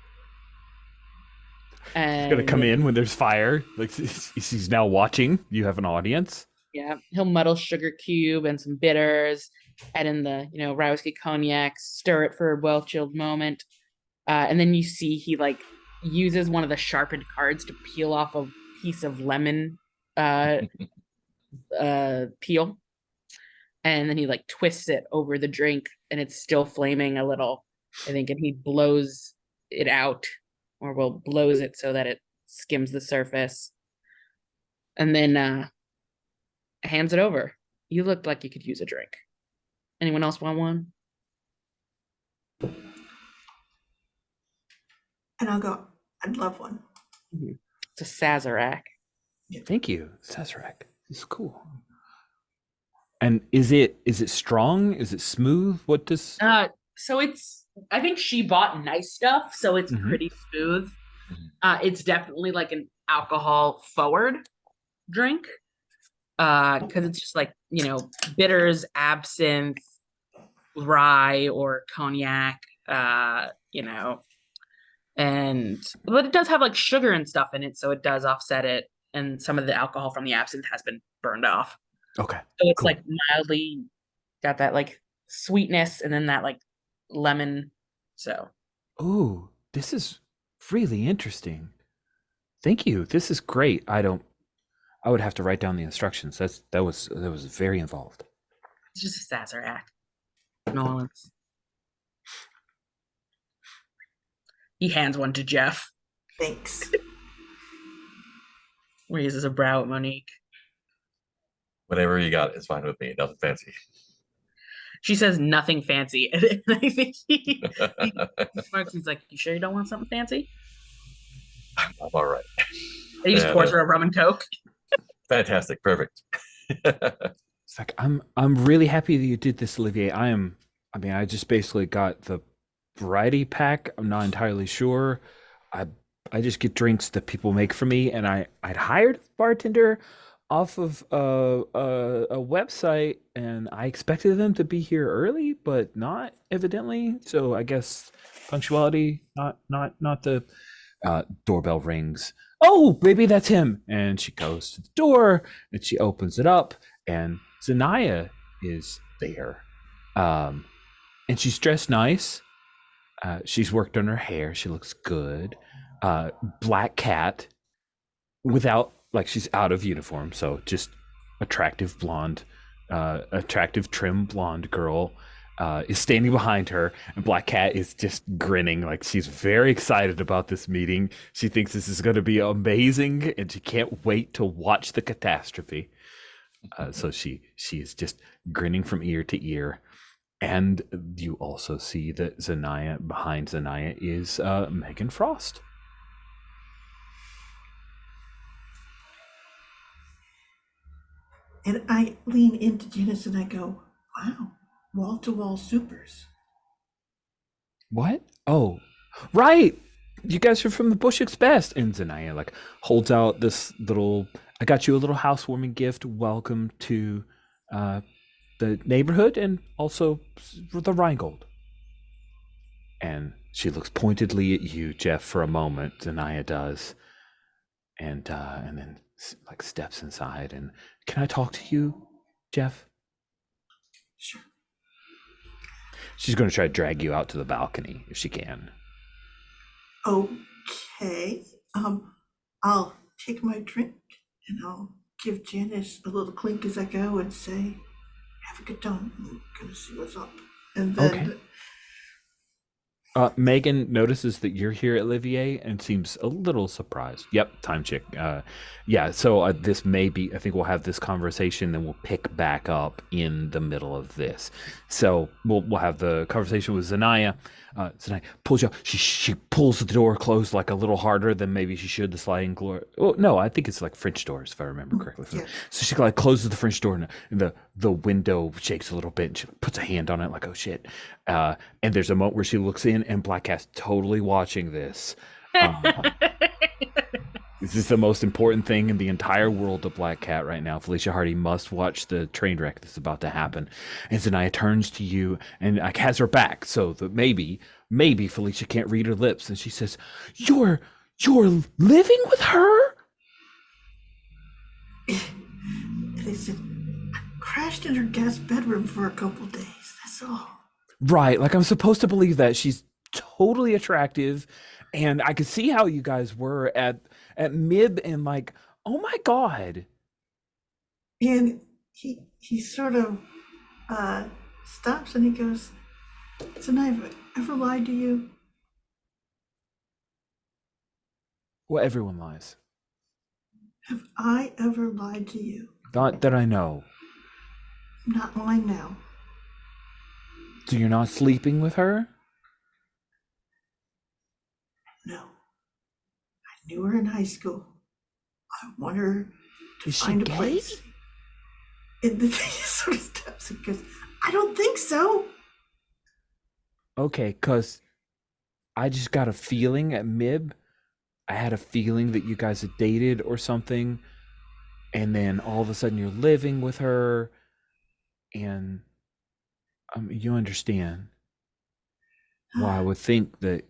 And Gonna come in when there's fire. Like he's now watching. You have an audience. yeah, he'll muddle sugar cube and some bitters, add in the Rowski cognac, stir it for a well chilled moment, and then you see he like uses one of the sharpened cards to peel off a piece of lemon peel, and then he like twists it over the drink, and it's still flaming a little, I think, and he blows it out, or blows it so that it skims the surface, and then hands it over. You looked like you could use a drink. Anyone else want one? And I'll go, I'd love one. It's a Sazerac. Thank you, Sazerac. This is cool. And is it strong? Is it smooth? What does? So I think she bought nice stuff, so it's pretty smooth. It's definitely like an alcohol forward drink. Because it's just like, bitters, absinthe, rye, or cognac, but it does have like sugar and stuff in it, so it does offset it, and some of the alcohol from the absinthe has been burned off. Okay. So it's cool. like mildly got that like sweetness and then that like lemon. So. Ooh, this is really interesting. Thank you. This is great. I would have to write down the instructions. That was very involved. It's just a Sazerac. New Orleans. He hands one to Jeff. Thanks. Raises a brow at Monique. Whatever you got is fine with me. Nothing fancy. She says nothing fancy. And I think he smirks. He's like, "You sure you don't want something fancy?" I'm all right. And he just pours her a rum and coke. Fantastic. Perfect. It's like I'm really happy that you did this, Olivier. I just basically got the variety pack. I'm not entirely sure. I just get drinks that people make for me, and I'd hired a bartender off of a website, and I expected them to be here early, but not evidently. So I guess punctuality, not the doorbell rings. Oh, maybe that's him. And she goes to the door and she opens it up, and Zanaya is there. And she's dressed nice. She's worked on her hair. She looks good. Black cat without, like, she's out of uniform. So just attractive blonde, attractive trim blonde girl is standing behind her, and Black Cat is just grinning like she's very excited about this meeting. She thinks this is going to be amazing, and she can't wait to watch the catastrophe. So she is just grinning from ear to ear. And you also see that behind Zanaya is Megan Frost. And I lean into Janice and I go, wow, wall-to-wall supers. What? Oh, right. You guys are from the Bushwick's Best. And Zanaya like holds out this little, I got you a little housewarming gift. Welcome to the neighborhood and also the Rheingold. And she looks pointedly at you, Jeff, for a moment. Zanaya does. And then like steps inside. And can I talk to you, Jeff? Sure. She's going to try to drag you out to the balcony if she can. Okay. I'll take my drink and I'll give Janice a little clink as I go and say, have a good time. I'm gonna see what's up. And then Megan notices that you're here, Olivier, and seems a little surprised. Yep, time chick. Yeah, so this may be, I think we'll have this conversation, then we'll pick back up in the middle of this. So we'll have the conversation with Zanaya. Zanaya pulls you, she pulls the door closed like a little harder than maybe she should, the sliding door. Oh, no, I think it's like French doors, if I remember correctly. Yeah. So she like closes the French door and the window shakes a little bit and she puts a hand on it like, oh shit. And there's a moment where she looks in and Black Cat's totally watching this. This is the most important thing in the entire world of Black Cat right now. Felicia Hardy must watch the train wreck that's about to happen. And Zanaya turns to you and has her back so that maybe Felicia can't read her lips. And she says, You're living with her? They said, I crashed in her guest bedroom for a couple days. That's all. Right. Like I'm supposed to believe that she's totally attractive. And I could see how you guys were at Mib and like, oh my God. And he sort of stops and he goes, "Have I ever lied to you?" Well, everyone lies. Have I ever lied to you? Not that I know. I'm not lying now. So you're not sleeping with her? No. I knew her in high school. I want her to Is she find a gay? place. And then he sort of steps and goes, I don't think so. Okay, because I just got a feeling at Mib. I had a feeling that you guys had dated or something. And then all of a sudden you're living with her. And you understand why I would think that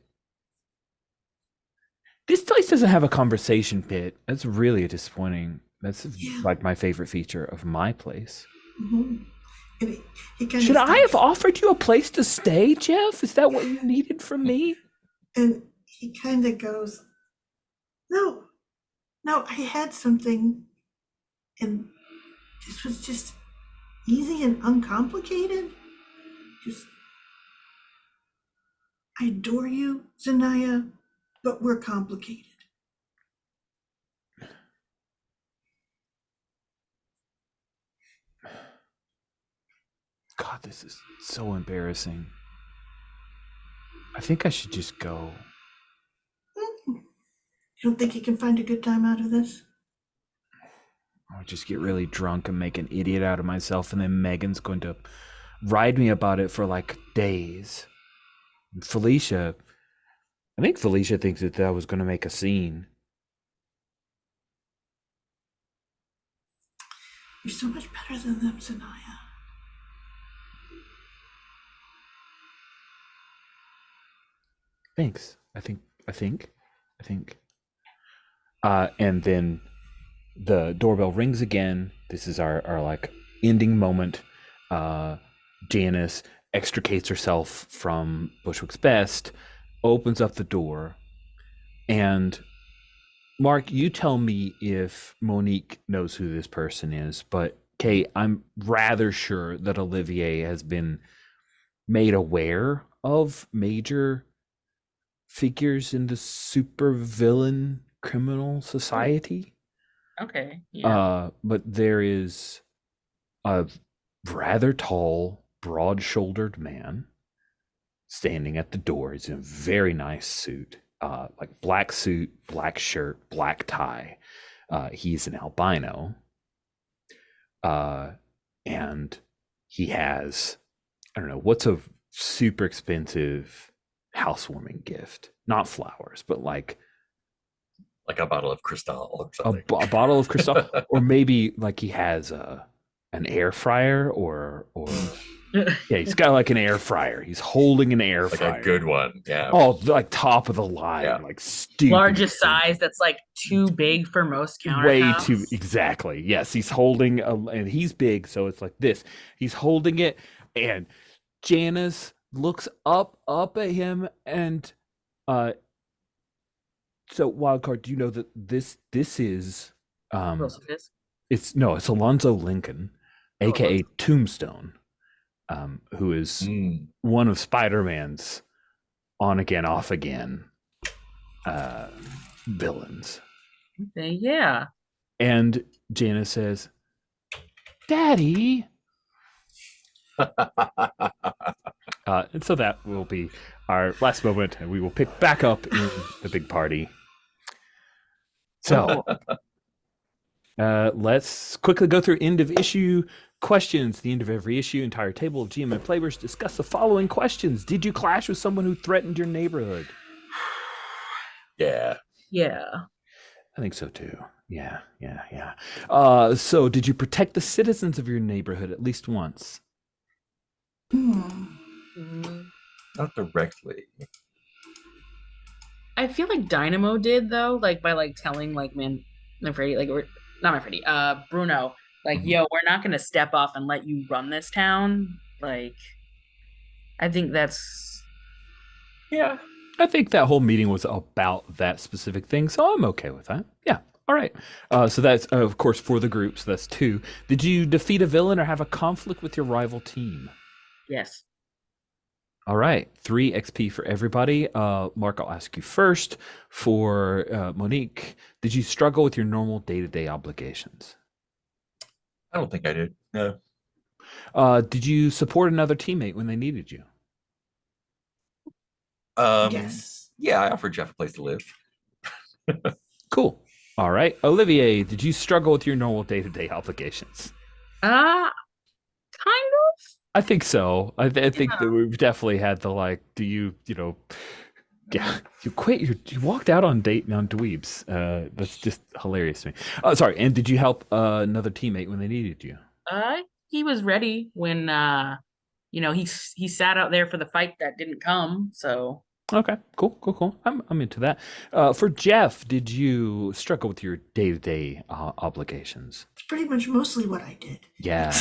this place doesn't have a conversation pit. That's really disappointing. That's like my favorite feature of my place. Mm-hmm. And he kind Should of I have offered you a place to stay, Jeff? Is that what you needed from me? And he kind of goes, no, I had something. And this was just easy and uncomplicated. Just, I adore you, Zanaya, but we're complicated. God, this is so embarrassing. I think I should just go. You don't think you can find a good time out of this? I'll just get really drunk and make an idiot out of myself, and then Megan's going to ride me about it for like days. And I think Felicia thinks that I was going to make a scene. You're so much better than them, Zanaya. Thanks. I think. And then the doorbell rings again. This is our like ending moment. Janice extricates herself from Bushwick's best, opens up the door, and Mark, you tell me if Monique knows who this person is, but Kate, I'm rather sure that Olivier has been made aware of major figures in the supervillain criminal society. Okay. Yeah. But there is a rather tall, broad-shouldered man standing at the door. He's in a very nice suit, like black suit, black shirt, black tie. He's an albino, and he has, I don't know, what's a super expensive housewarming gift? Not flowers, but like a bottle of Cristal or something. a bottle of Cristal, or maybe like he has an air fryer, or yeah, he's got like an air fryer. He's holding an air fryer, like a good one. Yeah. Oh, like top of the line, like stupid. Largest size that's like too big for most counter. Way too, exactly. Yes, he's holding and he's big, so it's like this. He's holding it, and Janice looks up at him, and so Wildcard, do you know that this is it's Alonzo Lincoln, aka Tombstone, who is one of Spider-Man's on again, off again villains. Okay, yeah. And Janice says, Daddy. And so that will be our last moment, and we will pick back up in the big party. So let's quickly go through end of issue questions. The end of every issue, entire table of GM and players discuss the following questions. Did you clash with someone who threatened your neighborhood? Yeah. Yeah. I think so too. Yeah. So did you protect the citizens of your neighborhood at least once? Not directly. I feel like Dynamo did though, like by like telling like Manfredi, like or not Manfredi, Bruno, like, yo, we're not gonna step off and let you run this town. Like, I think that's Yeah. I think that whole meeting was about that specific thing, so I'm okay with that. Yeah. All right. So that's, of course, for the group, so that's 2. Did you defeat a villain or have a conflict with your rival team? yes. All right. 3 XP for everybody. Mark, I'll ask you first. For Monique, did you struggle with your normal day-to-day obligations? I don't think I did. No. Did you support another teammate when they needed you? Yes. Yeah, I offered Jeff a place to live. Cool. All right. Olivier, did you struggle with your normal day-to-day obligations? Kind of. I think so. I think that we've definitely had the like. Do you yeah, you quit. You walked out on Dweebs. That's just hilarious to me. Oh, sorry. And did you help another teammate when they needed you? He was ready when he sat out there for the fight that didn't come. So Okay. Cool. I'm into that. For Jeff, did you struggle with your day-to-day obligations? It's pretty much mostly what I did. Yeah,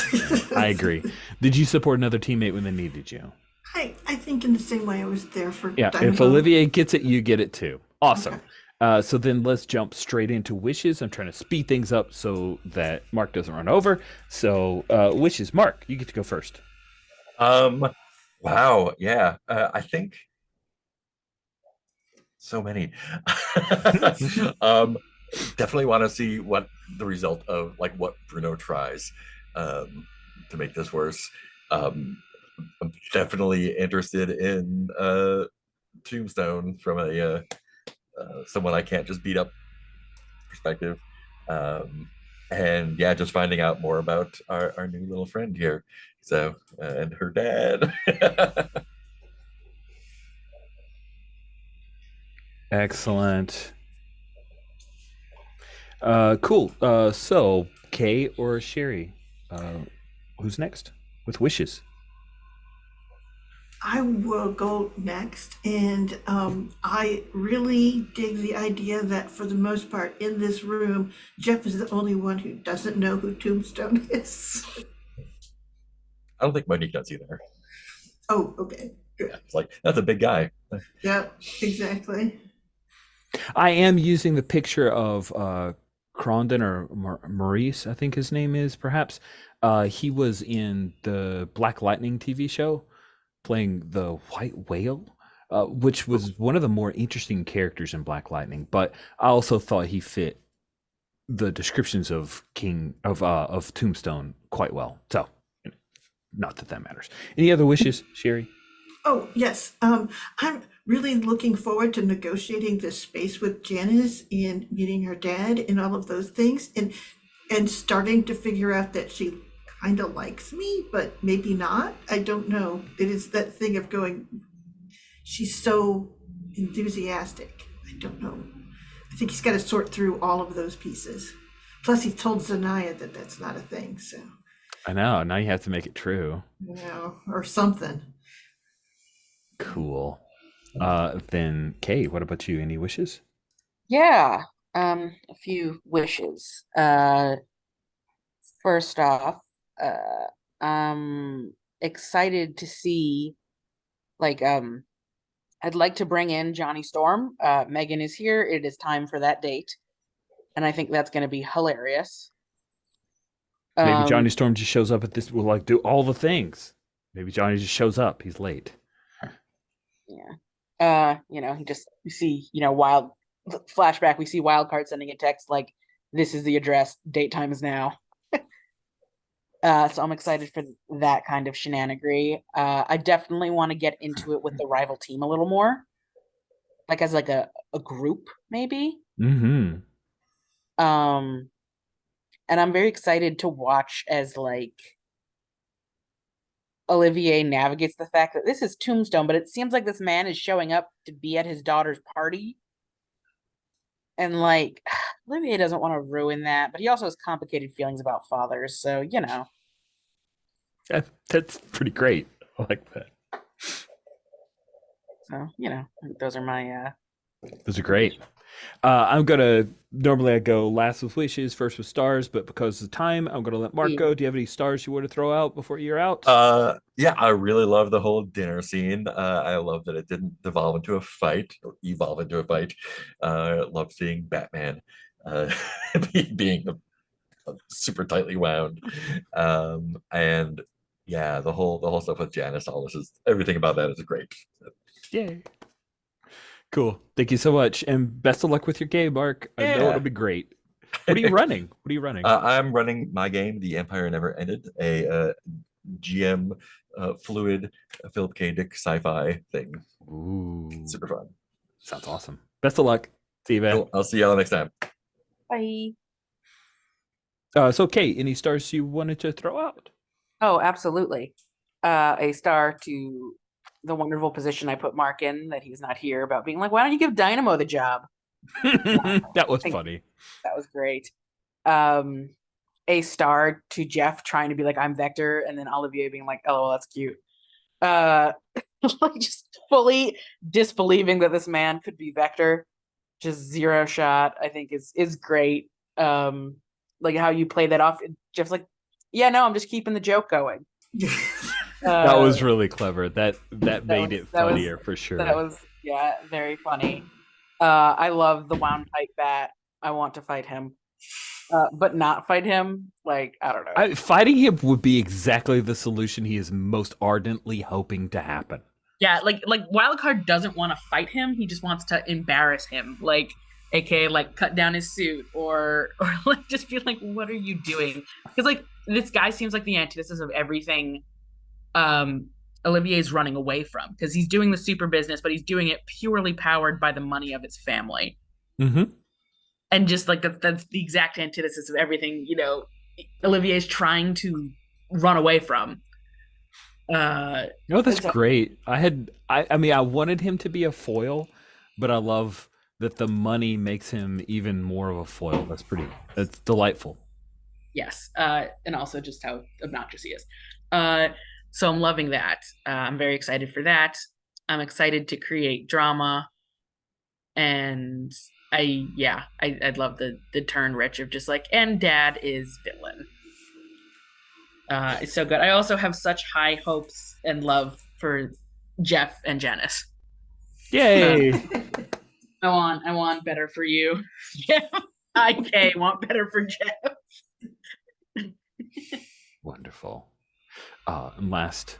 I agree. Did you support another teammate when they needed you? I think in the same way I was there for Yeah. Dynamo. If Olivier gets it, you get it too. Awesome. Okay. So then let's jump straight into wishes. I'm trying to speed things up so that Mark doesn't run over. So wishes, Mark, you get to go first. Wow. Yeah. I think so many. Definitely want to see what the result of like what Bruno tries to make this worse. I'm definitely interested in Tombstone from a someone I can't just beat up perspective. And yeah, just finding out more about our new little friend here. So and her dad. Excellent. Cool. So Kay or Sherry, who's next with wishes? I will go next, and I really dig the idea that for the most part in this room, Jeff is the only one who doesn't know who Tombstone is. I don't think Monique does either. Oh, okay, good. Yeah, it's like that's a big guy. Yeah, exactly. I am using the picture of Crondon or Maurice, I think his name is, perhaps. He was in the Black Lightning TV show playing the White Whale, which was one of the more interesting characters in Black Lightning. But I also thought he fit the descriptions of Tombstone quite well. So, not that matters. Any other wishes, Sherry? Oh, yes. I'm really looking forward to negotiating this space with Janice and meeting her dad and all of those things, and starting to figure out that she kind of likes me, but maybe not. I don't know. It is that thing of going, she's so enthusiastic. I don't know. I think he's got to sort through all of those pieces. Plus, he told Zanaya that that's not a thing, so. I know. Now you have to make it true. Or something. Cool. Then Kay, what about you? Any wishes? yeah, a few wishes. First off, I'm excited to see, like, I'd like to bring in Johnny Storm. Megan is here. It is time for that date, and I think that's going to be hilarious. Maybe Johnny Storm just shows up at this. Will like do all the things. Maybe Johnny just shows up. He's late. Yeah. we see, wild flashback, we see Wildcard sending a text like, this is the address, date time is now. So I'm excited for that kind of shenanigery. I definitely want to get into it with the rival team a little more. Like as like a group, maybe. Mm-hmm. And I'm very excited to watch as like Olivier navigates the fact that this is Tombstone, but it seems like this man is showing up to be at his daughter's party. And like Olivier doesn't want to ruin that, but he also has complicated feelings about fathers, so That's pretty great. I like that. So, those are my Those are great. I'm gonna normally I go last with wishes, first with stars, but because of time, I'm gonna let Mark Yeah. go. Do you have any stars you want to throw out before you're out? Yeah, I really love the whole dinner scene. I love that it didn't devolve into a fight or evolve into a fight. I love seeing Batman being super tightly wound. And yeah, the whole stuff with Janice, all this is everything about that is great. Yay. Cool. Thank you so much. And best of luck with your game, Mark. I know Yeah. it'll be great. What are you running? What are you running? I'm running my game, The Empire Never Ended, a GM fluid Philip K. Dick sci-fi thing. Ooh. Super fun. Sounds awesome. Best of luck. See you, man. Cool. I'll see y'all next time. bye. So Kate, any stars you wanted to throw out? Oh, absolutely. A star to the wonderful position I put Mark in, that he's not here, about being like, why don't you give Dynamo the job? That was Thank- funny. That was great. A star to Jeff trying to be like, I'm Vector, and then Olivier being like, oh, that's cute. Like just fully disbelieving that this man could be Vector. Just zero shot, I think is great. Like how you play that off. Jeff's like, yeah, no, I'm just keeping the joke going. That was really clever. That made was- it that was- funnier for sure. That was very funny. I love the wound pipe bat. I want to fight him, but not fight him. Like, I don't know. Fighting him would be exactly the solution he is most ardently hoping to happen. Yeah, like Wildcard doesn't want to fight him. He just wants to embarrass him, like, aka like cut down his suit or like just be like, what are you doing? Because like this guy seems like the antithesis of everything Olivier's running away from, because he's doing the super business, but he's doing it purely powered by the money of his family. Mm-hmm. And just like that's the exact antithesis of everything Olivier's trying to run away from. No, that's great. I mean, I wanted him to be a foil, but I love that the money makes him even more of a foil. That's delightful. Yes. And also just how obnoxious he is. So I'm loving that. I'm very excited for that. I'm excited to create drama. And I'd love the turn rich of just like, and dad is villain. It's so good. I also have such high hopes and love for Jeff and Janice. Yay! I want better for you. Jeff. I want better for Jeff. Wonderful. And last,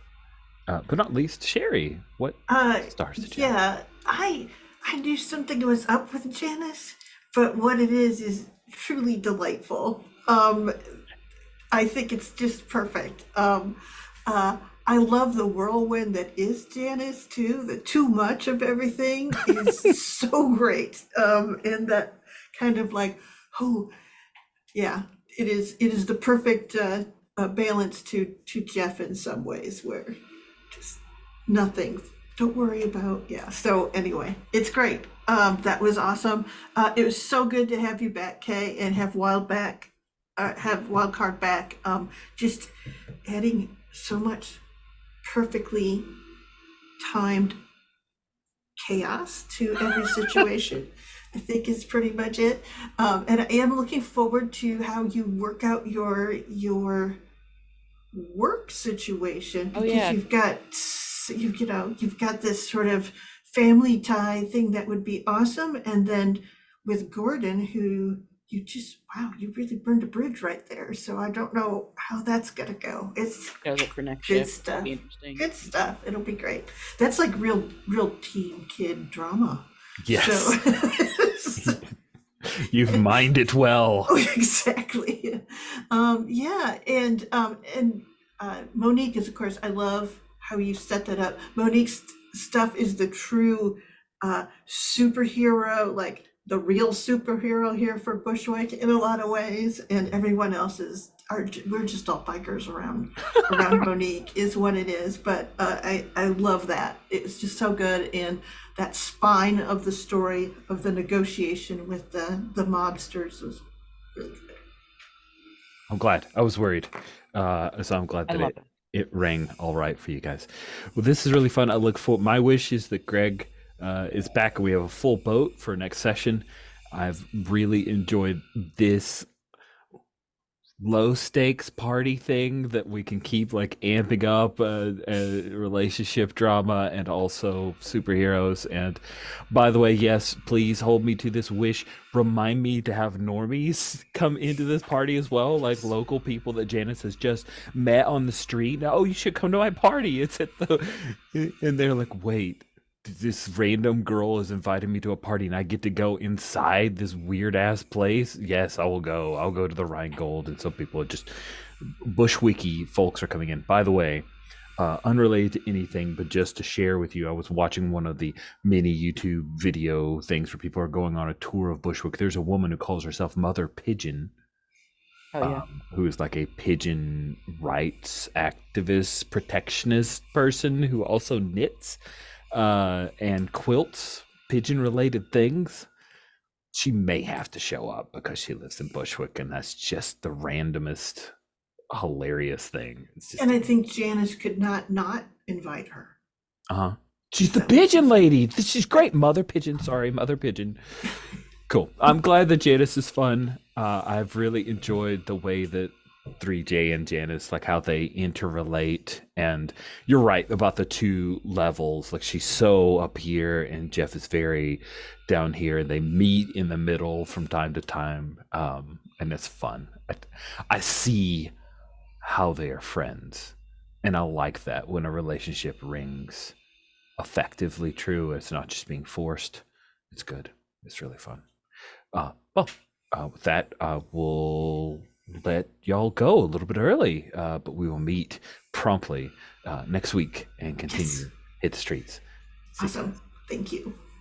but not least, Sherry, what stars did you have? Yeah, I knew something was up with Janice, but what it is truly delightful. I think it's just perfect. I love the whirlwind that is Janice too. The too much of everything is so great. And that kind of like, oh, yeah, it is the perfect balance to Jeff in some ways, where just nothing. Don't worry about, yeah. So anyway, it's great. That was awesome. It was so good to have you back, Kay, and have Wildcard back. Just adding so much perfectly timed chaos to every situation, I think is pretty much it. And I am looking forward to how you work out your work situation, Oh, because yeah. you've got this sort of family tie thing that would be awesome, and then with Gordon, who you just, wow, you really burned a bridge right there. So I don't know how that's gonna go. It's Does it for next good shift. That'll stuff. be interesting. Good stuff. It'll be great. That's like real teen kid drama. Yes. So You've mined it well. exactly. Yeah, and Monique is, of course, I love how you set that up. Monique's stuff is the true superhero, like the real superhero here for Bushwick in a lot of ways, and everyone else is we're just all bikers around Monique is what it is. But I love that. It's just so good, and that spine of the story of the negotiation with the mobsters was really good. I'm glad. I was worried. So I'm glad I that love it rang all right for you guys. Well, this is really fun. I look for my wish is that Greg is back and we have a full boat for next session. I've really enjoyed this low stakes party thing that we can keep like amping up relationship drama and also superheroes. And by the way, yes, please hold me to this wish. Remind me to have normies come into this party as well, like local people that Janice has just met on the street. Oh, you should come to my party. It's at the and they're like, wait, this random girl is inviting me to a party and I get to go inside this weird ass place. Yes, I will go. I'll go to the Rheingold. And some people are just Bushwicky folks are coming in. By the way, unrelated to anything, but just to share with you, I was watching one of the mini YouTube video things where people are going on a tour of Bushwick. There's a woman who calls herself Mother Pigeon. Oh yeah. Who is like a pigeon rights activist, protectionist person who also knits and quilts pigeon related things. She may have to show up because she lives in Bushwick, and that's just the randomest hilarious thing. It's just, And I think Janice could not invite her. she's the pigeon lady. She's great. Mother Pigeon. Sorry, Mother Pigeon. Cool. I'm glad that Janice is fun. I've really enjoyed the way that 3J and Janice, like how they interrelate. And you're right about the two levels. Like she's so up here and Jeff is very down here. They meet in the middle from time to time. And it's fun. I see how they are friends. And I like that when a relationship rings effectively true. It's not just being forced. It's good. It's really fun. With that, we'll let y'all go a little bit early, but we will meet promptly next week and continue Yes. Hit the Streets. Awesome. Thank you.